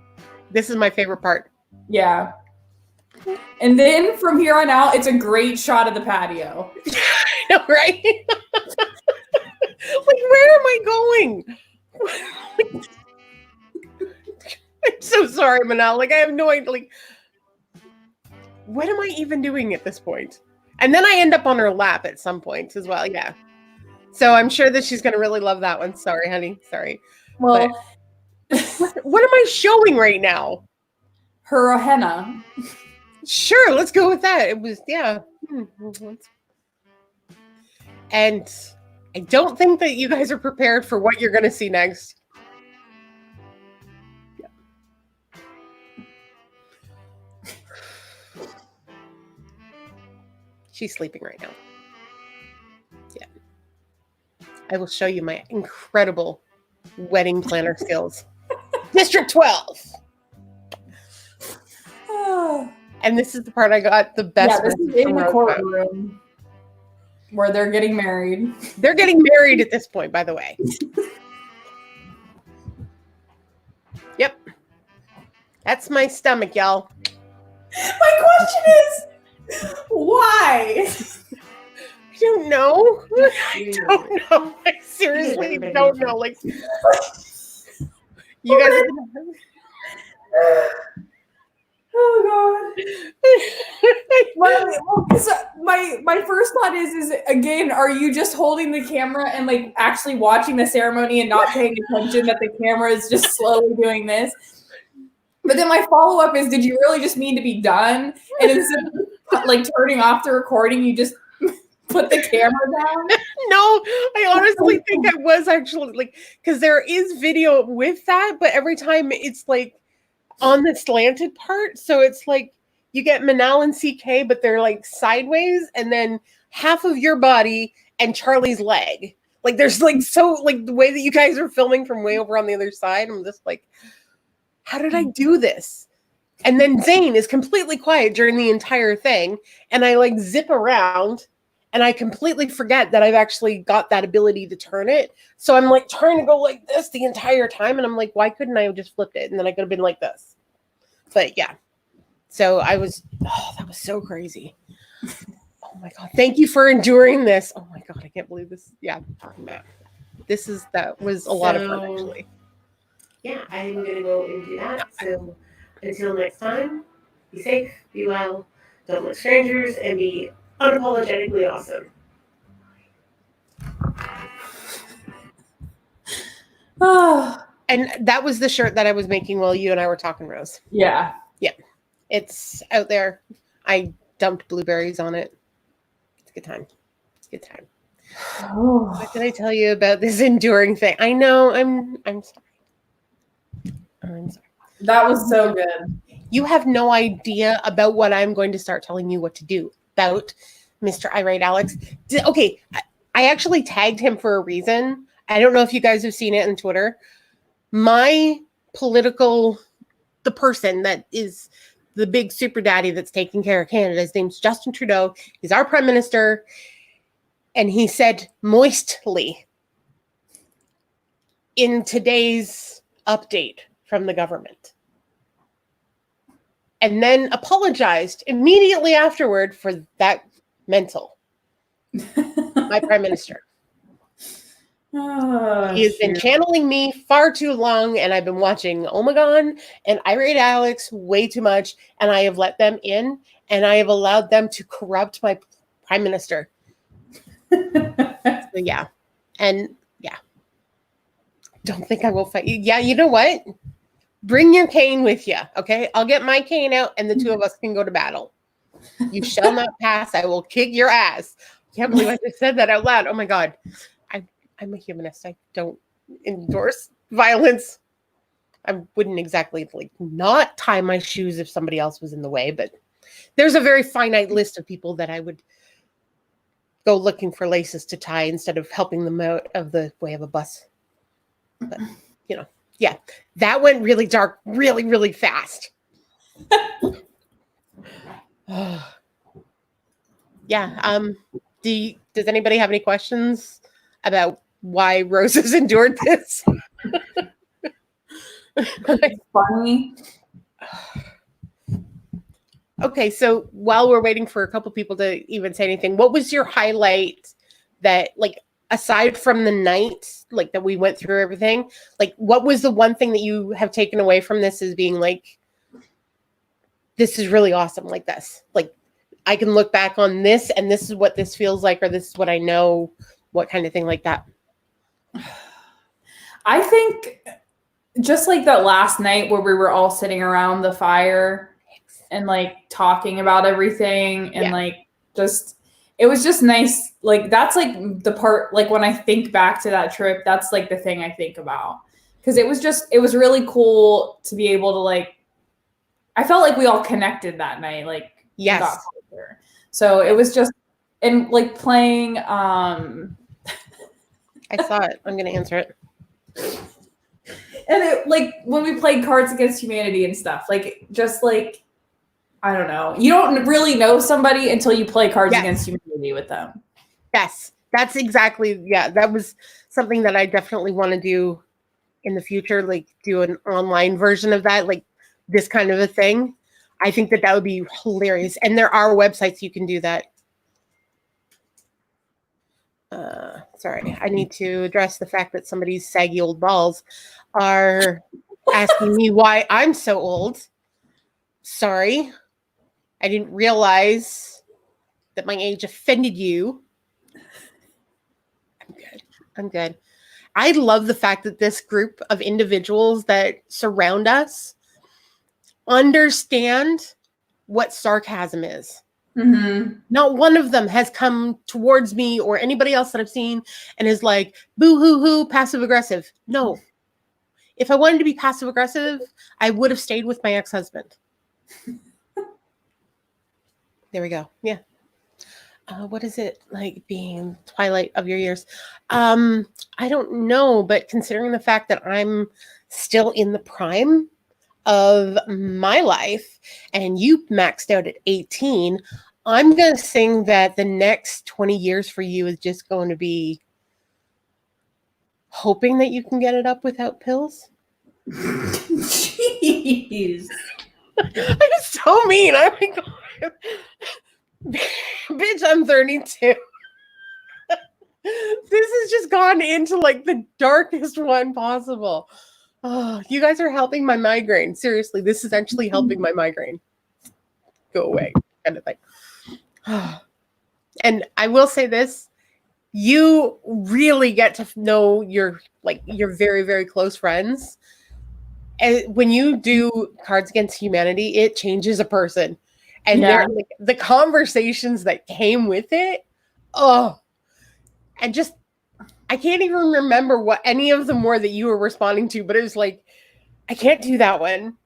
This is my favorite part.
Yeah. And then from here on out, it's a great shot of the patio.
I know, right? Like, where am I going? I'm so sorry, Manal. Like, I have no idea. Like, what am I even doing at this point? And then I end up on her lap at some point as well. Yeah. So I'm sure that she's going to really love that one. Sorry, honey. Sorry.
Well,
what am I showing right now?
her henna.
Sure, let's go with that. It was, yeah. And I don't think that you guys are prepared for what you're going to see next. Yeah. She's sleeping right now. Yeah. I will show you my incredible wedding planner skills. District 12. And this is the part I got the best.
Yeah, this is in the courtroom where they're getting married.
They're getting married at this point, by the way. Yep. That's my stomach, y'all.
My question is, why?
I don't know. I don't know. I seriously don't know. Like, you guys.
Oh God. My first thought is again, are you just holding the camera and like actually watching the ceremony and not paying attention that the camera is just slowly doing this? But then my follow-up is, did you really just mean to be done? And instead of like turning off the recording, you just put the camera down?
No, I honestly think I was actually like, because there is video with that, but every time it's like on the slanted part. So it's like you get Manal and CK, but they're like sideways, and then half of your body and Charlie's leg. Like there's like, so like the way that you guys are filming from way over on the other side, I'm just like, how did I do this? And then Zane is completely quiet during the entire thing. And I like zip around and I completely forget that I've actually got that ability to turn it. So I'm like trying to go like this the entire time. And I'm like, why couldn't I have just flipped it? And then I could have been like this. But yeah. So that was so crazy. Oh my God. Thank you for enduring this. Oh my God. I can't believe this. Yeah. That was a lot of fun actually.
Yeah, I'm going to go and do that. So until next time, be safe, be well, don't look strangers, and be unapologetically awesome.
And that was the shirt that I was making while you and I were talking, Rose.
Yeah.
Yeah. It's out there. I dumped blueberries on it. It's a good time. It's a good time.
Oh.
What did I tell you about this enduring thing? I know. I'm sorry. I'm sorry.
That was so good.
You have no idea about what I'm going to start telling you what to do about Mr. Irate Alex. Okay, I actually tagged him for a reason. I don't know if you guys have seen it on Twitter. My political, the person that is the big super daddy that's taking care of Canada, his name's Justin Trudeau. He's our prime minister. And he said moistly in today's update from the government. And then apologized immediately afterward for that mental. My prime minister.
Oh,
He has been channeling me far too long, and I've been watching Omegon and Irate Alex way too much, and I have let them in, and I have allowed them to corrupt my prime minister. So yeah. And yeah. Don't think I will fight you. Yeah, you know what? Bring your cane with you, okay? I'll get my cane out, and the two of us can go to battle. You shall not pass. I will kick your ass. I can't believe I just said that out loud. Oh my God. I'm a humanist. I don't endorse violence. I wouldn't exactly like not tie my shoes if somebody else was in the way, but there's a very finite list of people that I would go looking for laces to tie instead of helping them out of the way of a bus. But, you know, yeah, that went really dark, really, really fast. Yeah. Does anybody have any questions about why Rose has endured this?
It's funny.
Okay, so while we're waiting for a couple people to even say anything, what was your highlight that, like, aside from the night, like, that we went through everything, like, what was the one thing that you have taken away from this as being like, this is really awesome, like this? Like, I can look back on this and this is what this feels like, or this is what I know, what kind of thing like that?
I think just like that last night where we were all sitting around the fire and like talking about everything and like just it was just nice. Like that's like the part, like when I think back to that trip, that's like the thing I think about, because it was really cool to be able to like, I felt like we all connected that night, like
yes.
So it was just, and like playing
I saw it. I'm gonna answer it.
And it, like when we played Cards Against Humanity and stuff, like just like, I don't know, you don't really know somebody until you play Cards Against Humanity with them.
Yes, that's exactly, yeah, that was something that I definitely want to do in the future, like do an online version of that, like this kind of a thing. I think that would be hilarious. And there are websites you can do that. Sorry, I need to address the fact that somebody's saggy old balls are asking me why I'm so old. Sorry. I didn't realize that my age offended you. I'm good. I love the fact that this group of individuals that surround us understand what sarcasm is.
Mm-hmm.
Not one of them has come towards me or anybody else that I've seen and is like, boo hoo hoo, passive aggressive. No. If I wanted to be passive aggressive, I would have stayed with my ex-husband. There we go. Yeah. What is it like being twilight of your years? I don't know, but considering the fact that I'm still in the prime of my life and you maxed out at 18, I'm going to sing that the next 20 years for you is just going to be hoping that you can get it up without pills.
Jeez.
I'm so mean. I'm like, bitch, I'm 32. This has just gone into like the darkest one possible. Oh, you guys are helping my migraine. Seriously, this is actually helping my migraine go away, kind of thing. And I will say this, you really get to know your very, very close friends. And when you do Cards Against Humanity, it changes a person. And like, the conversations that came with it, and just, I can't even remember what any of them were that you were responding to, but it was like, I can't do that one.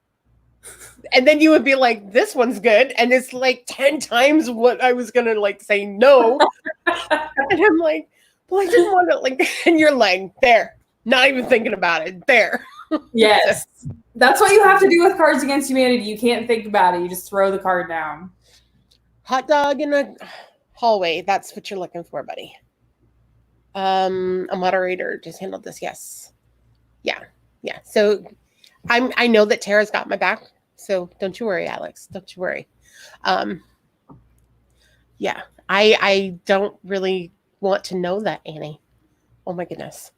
And then you would be like, this one's good. And it's like 10 times what I was going to like say no. And I'm like, Well, I didn't want to like in your leg. There. Not even thinking about it. There.
Yes. That's what you have to do with Cards Against Humanity. You can't think about it. You just throw the card down.
Hot dog in a hallway. That's what you're looking for, buddy. A moderator just handled this. Yes. Yeah. Yeah. So I know that Tara's got my back. So don't you worry, Alex. Don't you worry. Yeah. I don't really want to know that, Annie. Oh my goodness.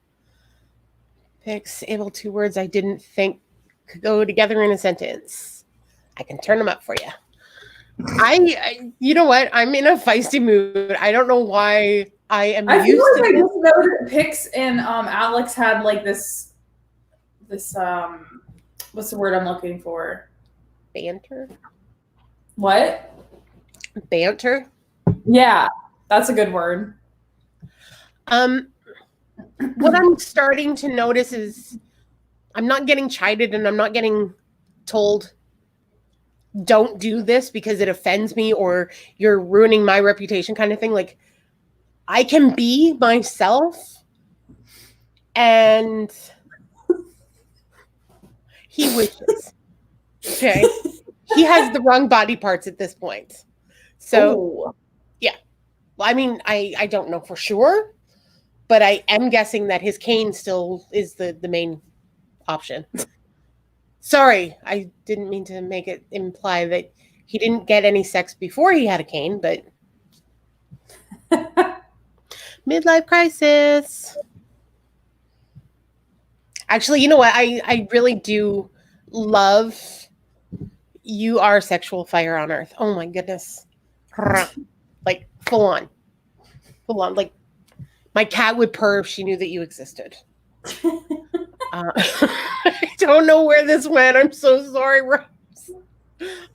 Picks able 2 words I didn't think could go together in a sentence. I can turn them up for you. You know what? I'm in a feisty mood. I don't know why I am
I feel
used
like
to
I
this.
just know that Pix and Alex had like this what's the word I'm looking for?
Banter?
What?
Banter?
Yeah, that's a good word.
What I'm starting to notice is I'm not getting chided and I'm not getting told don't do this because it offends me or you're ruining my reputation kind of thing. Like I can be myself and he wishes. Okay. He has the wrong body parts at this point. So
Ooh.
yeah. Well, I mean, I don't know for sure, but I am guessing that his cane still is the main option. Sorry, I didn't mean to make it imply that he didn't get any sex before he had a cane, but midlife crisis. Actually, you know what? I really do love You Are Sexual Fire on Earth. Oh my goodness. Like full on. Full on. Like my cat would purr if she knew that you existed. I don't know where this went. I'm so sorry, Rose.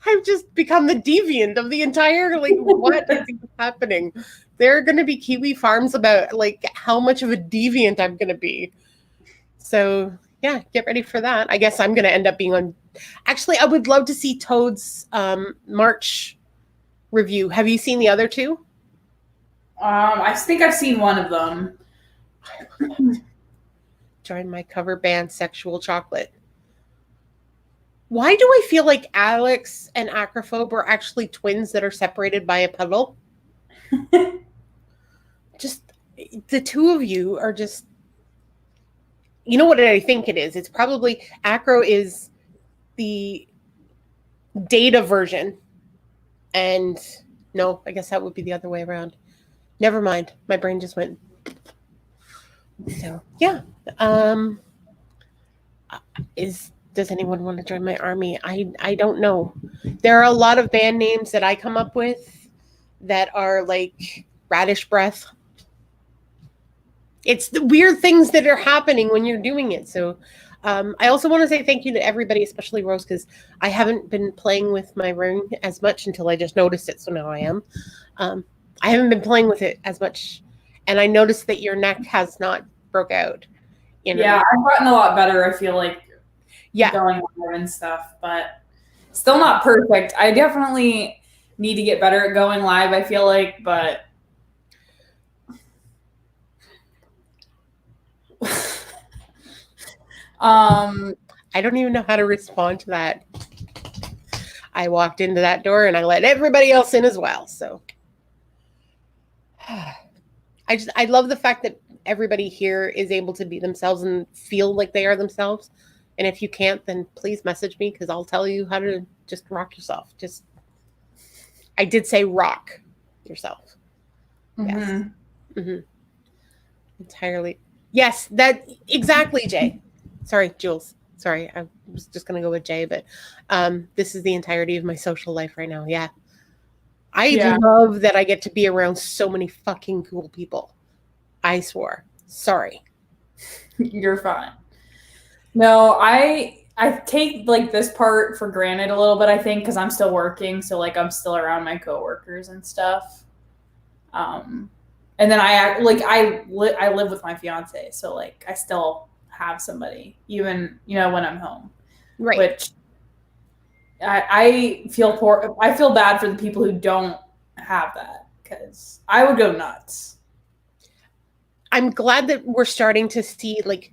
I've just become the deviant of the entire, like, what is happening? There are going to be Kiwi farms about, like, how much of a deviant I'm going to be. So, yeah, get ready for that. I guess I'm going to end up being on. Actually, I would love to see Toad's March review. Have you seen the other two?
I think I've seen one of them.
Join my cover band, Sexual Chocolate. Why do I feel like Alex and Acrophobe are actually twins that are separated by a puddle? Just the two of you are just. You know what I think it is? It's probably Acro is the data version. And no, I guess that would be the other way around. Never mind. My brain just went. So yeah. Does anyone want to join my army? I don't know. There are a lot of band names that I come up with that are like Radish Breath. It's the weird things that are happening when you're doing it. So I also want to say thank you to everybody, especially Rose, because I haven't been playing with my ring as much until I just noticed it. So now I am. I haven't been playing with it as much. And I noticed that your neck has not broke out.
Yeah, I've gotten a lot better, I feel like, going on and stuff, but still not perfect. I definitely need to get better at going live, I feel like, but
I don't even know how to respond to that. I walked into that door and I let everybody else in as well. So I love the fact that everybody here is able to be themselves and feel like they are themselves. And if you can't, then please message me because I'll tell you how to just rock yourself. I did say rock yourself. Yes. Mm-hmm. Entirely. Yes, that exactly, Jay. Sorry, Jules. Sorry, I was just going to go with Jay, but this is the entirety of my social life right now. Yeah. I love that I get to be around so many fucking cool people. I swore. Sorry.
You're fine. No, I take like this part for granted a little bit, I think, because I'm still working. So like I'm still around my coworkers and stuff. And then I live with my fiance. So like I still have somebody, even, when I'm home.
Right.
Which I feel poor. I feel bad for the people who don't have that because I would go nuts.
I'm glad that we're starting to see like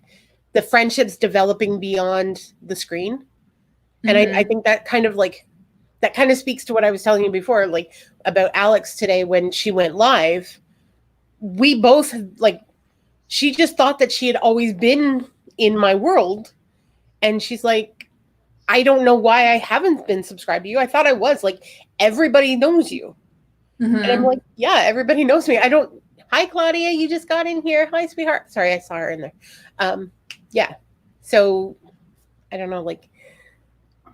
the friendships developing beyond the screen. And I think that kind of speaks to what I was telling you before, like about Alex today when she went live. We both like, she just thought that she had always been in my world. And she's like, I don't know why I haven't been subscribed to you. I thought I was. Like, everybody knows you. And I'm like, yeah, everybody knows me. Hi, Claudia, you just got in here. Hi, sweetheart. Sorry, I saw her in there. Yeah. So, I don't know, like,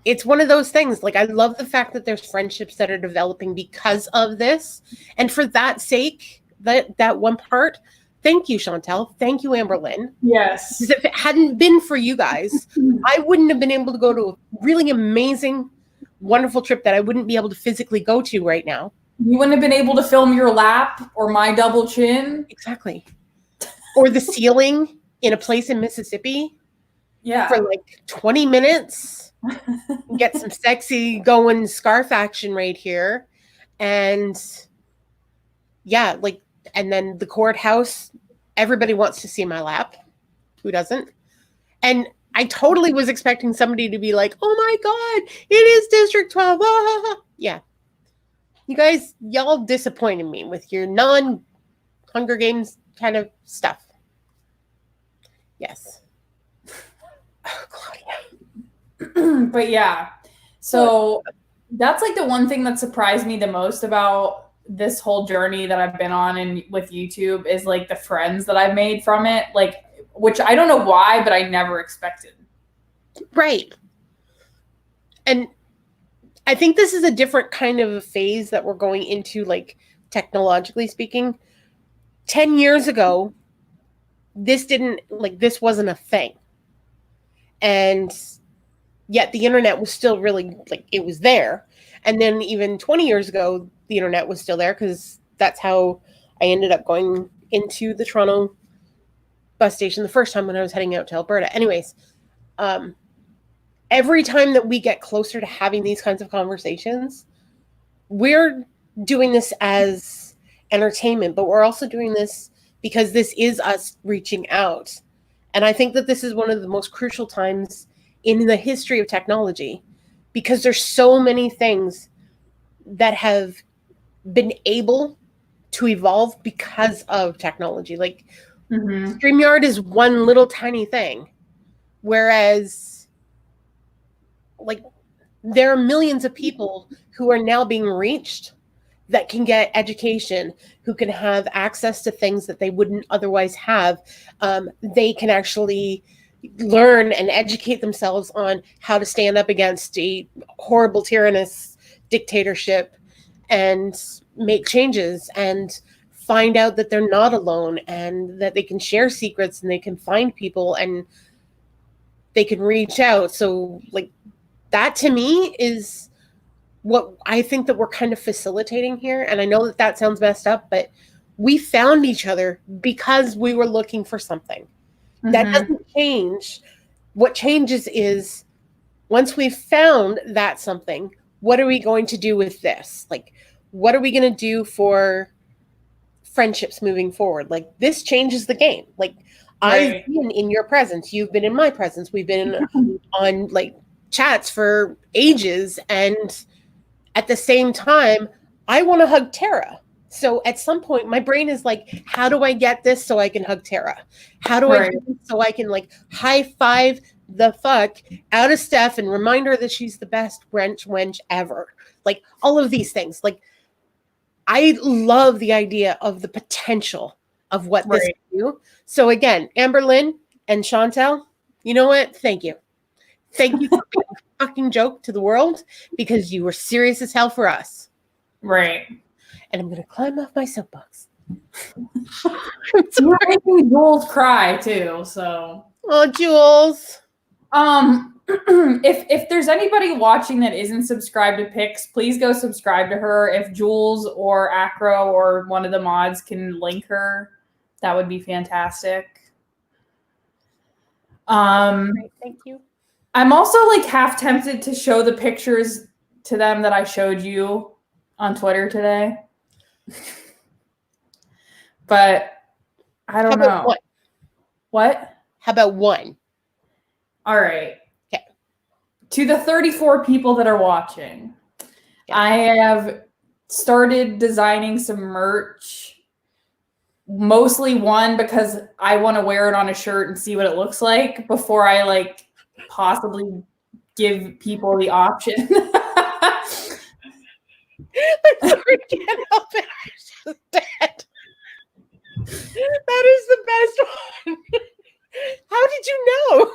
it's one of those things. Like, I love the fact that there's friendships that are developing because of this. And for that sake, that one part, thank you, Chantel. Thank you, Amberlynn.
Yes.
Because if it hadn't been for you guys, I wouldn't have been able to go to a really amazing, wonderful trip that I wouldn't be able to physically go to right now.
You wouldn't have been able to film your lap or my double chin.
Exactly. Or the ceiling in a place in Mississippi.
Yeah.
For like 20 minutes. Get some sexy going scarf action right here. And yeah, like, and then the courthouse, everybody wants to see my lap. Who doesn't? And I totally was expecting somebody to be like, oh my God, it is District 12. Ah. Yeah. You guys, y'all disappointed me with your non-Hunger Games kind of stuff. Yes. Oh,
Claudia. But yeah, so that's like the one thing that surprised me the most about this whole journey that I've been on and with YouTube is like the friends that I've made from it, like, which I don't know why, but I never expected.
Right. And I think this is a different kind of a phase that we're going into, like, technologically speaking. 10 years ago, this wasn't a thing. And yet the internet was still really, like, it was there. And then even 20 years ago, the internet was still there because that's how I ended up going into the Toronto bus station the first time when I was heading out to Alberta. Anyways, every time that we get closer to having these kinds of conversations, we're doing this as entertainment, but we're also doing this because this is us reaching out. And I think that this is one of the most crucial times in the history of technology because there's so many things that have been able to evolve because of technology. Like, StreamYard is one little tiny thing, whereas, like, there are millions of people who are now being reached that can get education, who can have access to things that they wouldn't otherwise have. They can actually learn and educate themselves on how to stand up against a horrible, tyrannous dictatorship and make changes and find out that they're not alone and that they can share secrets and they can find people and they can reach out. So, like, that to me is what I think that we're kind of facilitating here. And I know that that sounds messed up, but we found each other because we were looking for something. That doesn't change. What changes is once we've found that something, what are we going to do with this? Like, what are we going to do for friendships moving forward? Like, this changes the game. Like, I've been in your presence. You've been in my presence. We've been on like chats for ages. And at the same time, I want to hug Tara. So at some point, my brain is like, how do I get this so I can hug Tara? How do I do this so I can, like, high five the fuck out of Steph and remind her that she's the best wench ever? Like, all of these things. Like, I love the idea of the potential of what this can do. So again, Amberlynn and Chantel, you know what? Thank you. Thank you for being a fucking joke to the world because you were serious as hell for us.
Right.
And I'm going to climb off my soapbox.
You're making Jules cry too, so.
Oh, Jules.
If there's anybody watching that isn't subscribed to Pix, please go subscribe to her. If Jules or Acro or one of the mods can link her, that would be fantastic.
Great, thank you.
I'm also like half tempted to show the pictures to them that I showed you on Twitter today. But I don't know.
One?
What?
How about one?
All right.
Okay.
To the 34 people that are watching,
Yeah.
I have started designing some merch. Mostly one because I want to wear it on a shirt and see what it looks like before I like possibly give people the option.
I'm sorry, I can't help it. I'm just dead. That is the best one. How did you know?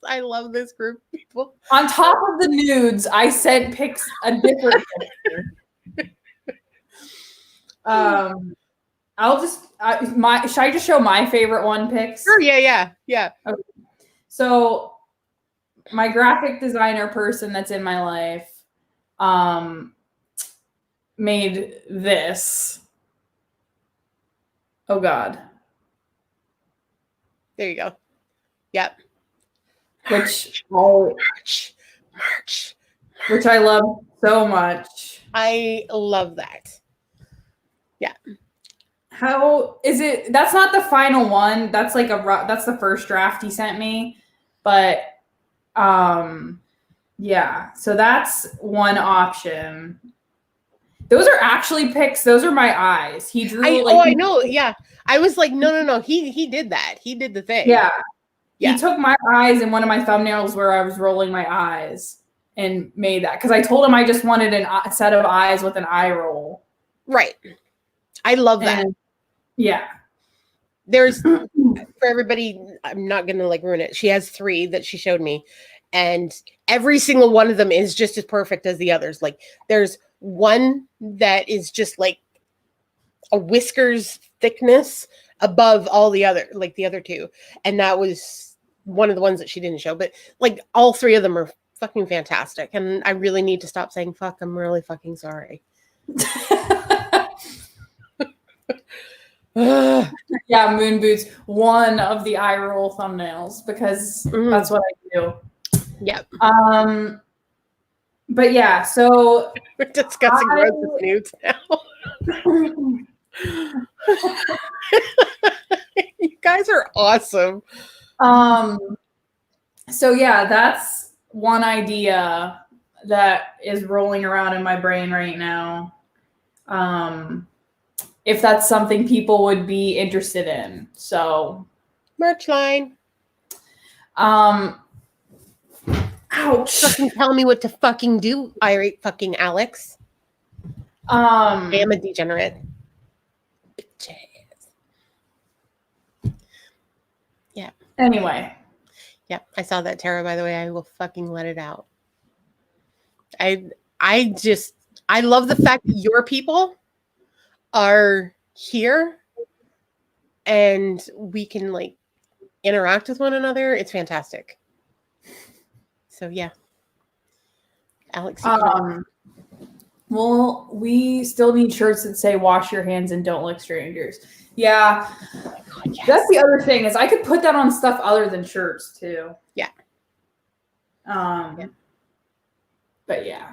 I love this group of people.
On top of the nudes, I sent pics a different picture. I'll just should I just show my favorite one pics?
Sure, yeah.
Okay. So my graphic designer person that's in my life made this. Oh God.
There you go. Yep.
Which
Merch.
which I love so much.
I love that. Yeah.
How is it? That's not the final one. That's like that's the first draft he sent me. But yeah. So that's one option. Those are actually pics. Those are my eyes. He drew
I know. Yeah. I was like, no. He did that. He did the thing.
Yeah.
Yeah.
He took my eyes in one of my thumbnails where I was rolling my eyes and made that because I told him I just wanted a set of eyes with an eye roll.
Right. I love that.
And, yeah.
There's for everybody, I'm not gonna like ruin it. She has 3 that she showed me, and every single one of them is just as perfect as the others. Like there's one that is just like a whiskers thickness above all the other, like the other 2. And that was one of the ones that she didn't show. But like all 3 of them are fucking fantastic. And I really need to stop saying fuck. I'm really fucking sorry.
Yeah, moon boots, one of the eye roll thumbnails because that's what I do.
Yep.
But yeah, so
we're discussing Rose's nudes now. You guys are awesome.
So yeah, that's one idea that is rolling around in my brain right now. If that's something people would be interested in. So
merch line.
Ouch.
Fucking tell me what to fucking do, irate fucking Alex. I am a degenerate. Bitches. Yeah.
Anyway.
Yep. I saw that, Tara, by the way. I will fucking let it out. I love the fact that your people are here and we can like interact with one another. It's fantastic. So yeah. Alex,
well, we still need shirts that say wash your hands and don't lick strangers. Yeah.
Oh my God, yes.
That's the other thing is I could put that on stuff other than shirts too.
Yeah.
But yeah.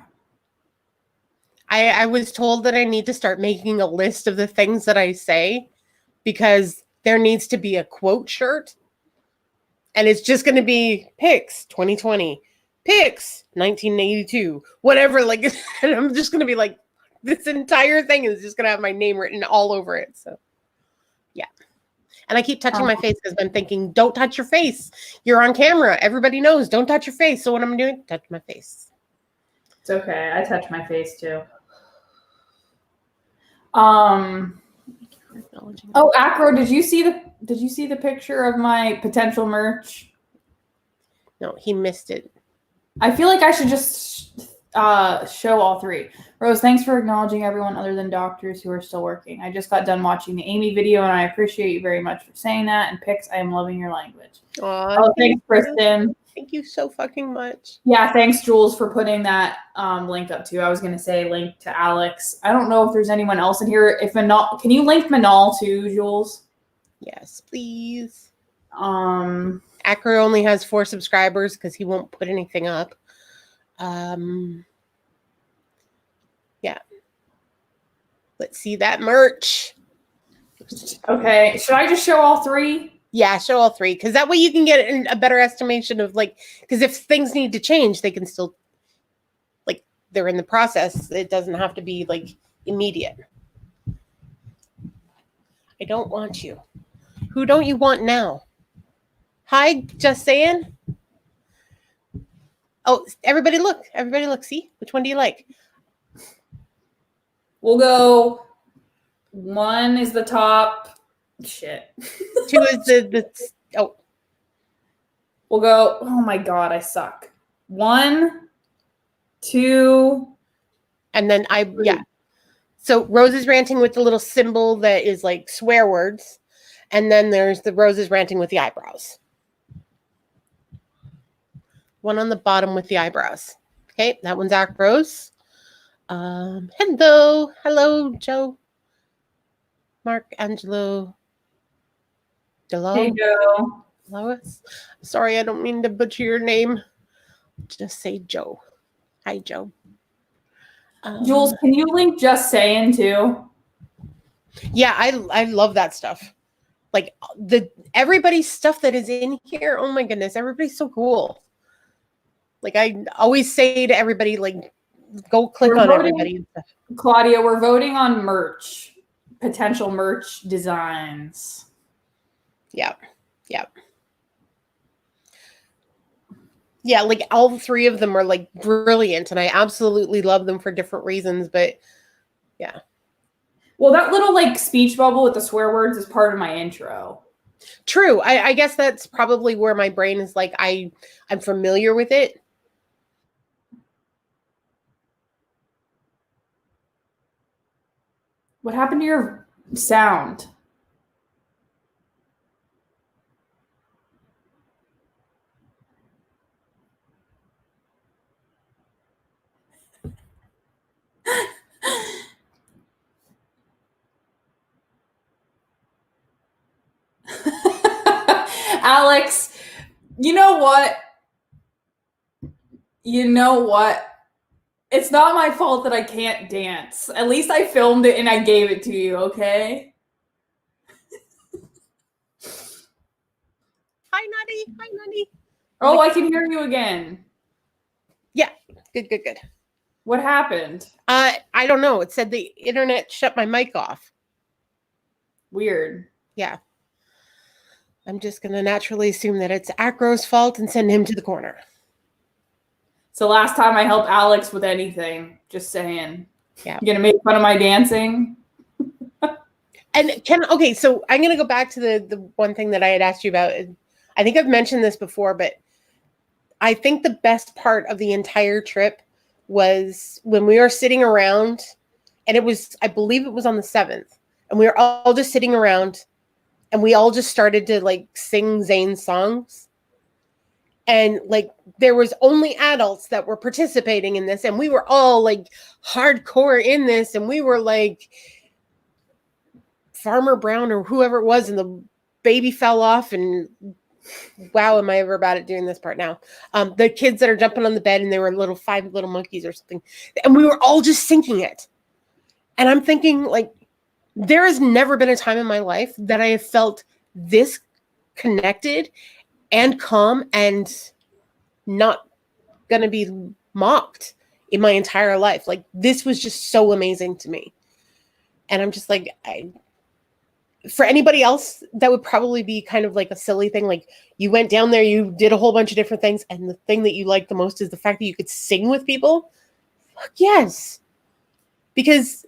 I was told that I need to start making a list of the things that I say because there needs to be a quote shirt. And it's just going to be pics 2020, pics 1982, whatever. Like, and I'm just going to be like, this entire thing is just going to have my name written all over it. So, yeah. And I keep touching my face because I'm thinking, don't touch your face. You're on camera. Everybody knows, don't touch your face. So what I'm doing, touch my face.
It's okay. I touch my face too. Oh, Acro, did you see the picture of my potential merch?
No, he missed it.
I feel like I should just show all 3. Rose, thanks for acknowledging everyone other than doctors who are still working. I just got done watching the Amy video and I appreciate you very much for saying that. And Pix, I am loving your language.
Oh,
thanks, Kristen.
Thank you so fucking much.
Yeah, thanks, Jules, for putting that link up too. I was gonna say link to Alex. I don't know if there's anyone else in here. If Manal, can you link Manal too, Jules?
Yes, please. Acro only has 4 subscribers because he won't put anything up. Yeah. Let's see that merch.
Okay, should I just show all three?
Yeah, show all three, because that way you can get a better estimation of like, because if things need to change, they can still, like, they're in the process. It doesn't have to be like immediate. I don't want you. Who don't you want now? Hi, just saying. Oh, everybody look. Everybody look. See? Which one do you like?
We'll go. 1 is the top. Shit.
2 is the oh.
We'll go. Oh my God, I suck. 1, 2.
And then yeah. So Rose is ranting with the little symbol that is like swear words. And then there's the Rose is ranting with the eyebrows. One on the bottom with the eyebrows. Okay, that one's Rose. Hello, Joe. Mark Angelo.
Hey, Joe.
Lois. Sorry, I don't mean to butcher your name. Just say Joe. Hi, Joe.
Jules, can you link Just Saying too?
Yeah, I love that stuff. Like everybody's stuff that is in here. Oh my goodness, everybody's so cool. Like I always say to everybody, like, go click on everybody.
Claudia, we're voting on merch, potential merch designs. Yeah.
Yeah, like all 3 of them are like brilliant, and I absolutely love them for different reasons. But yeah.
Well, that little like speech bubble with the swear words is part of my intro.
True. I guess that's probably where my brain is like I'm familiar with it.
What happened to your sound? Alex, you know what? It's not my fault that I can't dance. At least I filmed it and I gave it to you, okay?
Hi, Nutty.
Oh, I can hear you again.
Yeah, good.
What happened?
I don't know. It said the internet shut my mic off.
Weird.
Yeah. I'm just going to naturally assume that it's Acro's fault and send him to the corner.
It's the last time I help Alex with anything. Just saying.
Yeah.
You gonna make fun of my dancing?
And so I'm going to go back to the one thing that I had asked you about. I think I've mentioned this before, but I think the best part of the entire trip was when we were sitting around, and I believe it was on the 7th, and we were all just sitting around, and we all just started to like sing Zayn's songs. And like there was only adults that were participating in this, and we were all like hardcore in this, and we were like Farmer Brown or whoever it was, and the baby fell off, and wow, am I ever bad at doing this part now? The kids that are jumping on the bed, and they were 5 little monkeys or something, and we were all just singing it. And I'm thinking, like, there has never been a time in my life that I have felt this connected and calm and not gonna be mocked in my entire life. Like, this was just so amazing to me. And I'm just like, for anybody else, that would probably be kind of like a silly thing. Like, you went down there, you did a whole bunch of different things, and the thing that you liked the most is the fact that you could sing with people. Fuck yes. Because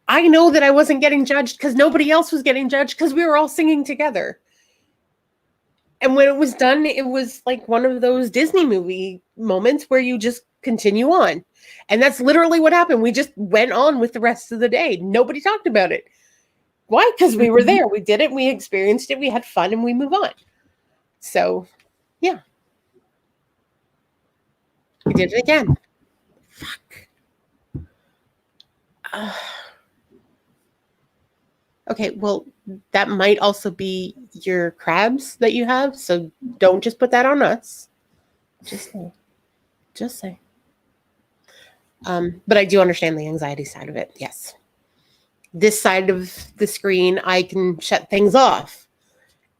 I know that I wasn't getting judged because nobody else was getting judged because we were all singing together. And when it was done, it was like one of those Disney movie moments where you just continue on. And that's literally what happened. We just went on with the rest of the day. Nobody talked about it. Why? Because we were there. We did it. We experienced it. We had fun, and we move on. So, yeah. We did it again. Fuck. Okay, well, that might also be your crabs that you have, so don't just put that on us. Just say. But I do understand the anxiety side of it, yes. this side of the screen, I can shut things off.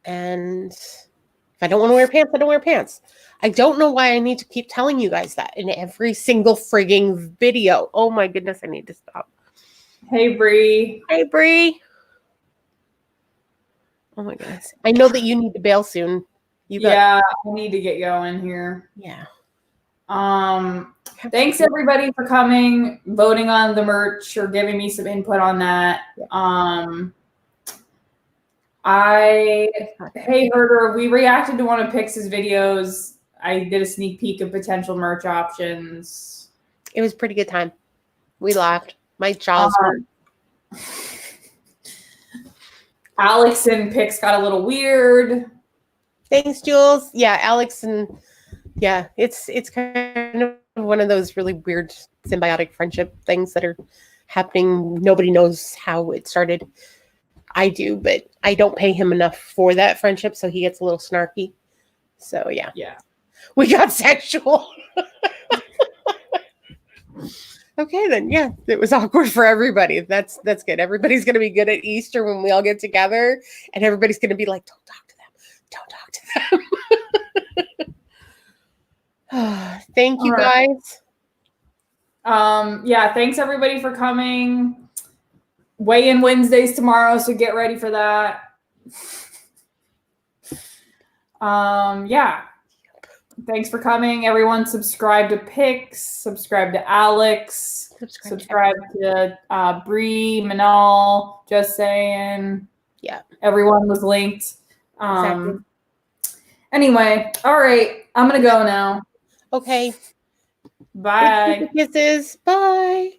And if I don't want to wear pants, I don't wear pants. I don't know why I need to keep telling you guys that in every single frigging video. Oh my goodness, I need to stop.
Hey, Bree.
Hey, Bree. Oh my goodness. I know that you need to bail soon.
Yeah, I need to get going here.
Yeah.
Thanks everybody for coming, voting on the merch, or giving me some input on that.
Yeah.
Hey Herder, we reacted to one of Pix's videos. I did a sneak peek of potential merch options.
It was a pretty good time. We laughed. My jaws hurt.
Alex and Pix got a little weird.
Thanks, Jules. Yeah, Alex and yeah, it's kind of one of those really weird symbiotic friendship things that are happening. Nobody knows how it started. I do, but I don't pay him enough for that friendship, so he gets a little snarky. So yeah.
Yeah.
We got sexual. Okay, then yeah, it was awkward for everybody. That's good. Everybody's gonna be good at Easter when we all get together, and everybody's gonna be like, "Don't talk to them. Don't talk to them." Thank you, guys.
Yeah, thanks everybody for coming. Weigh-in Wednesdays tomorrow, so get ready for that. Yeah. Thanks for coming. Everyone subscribe to Pix, subscribe to Alex, subscribe to Bree, Manal, just saying.
Yeah.
Everyone was linked.
Exactly.
Anyway, all right. I'm going to go now.
Okay.
Bye.
Kisses. Bye.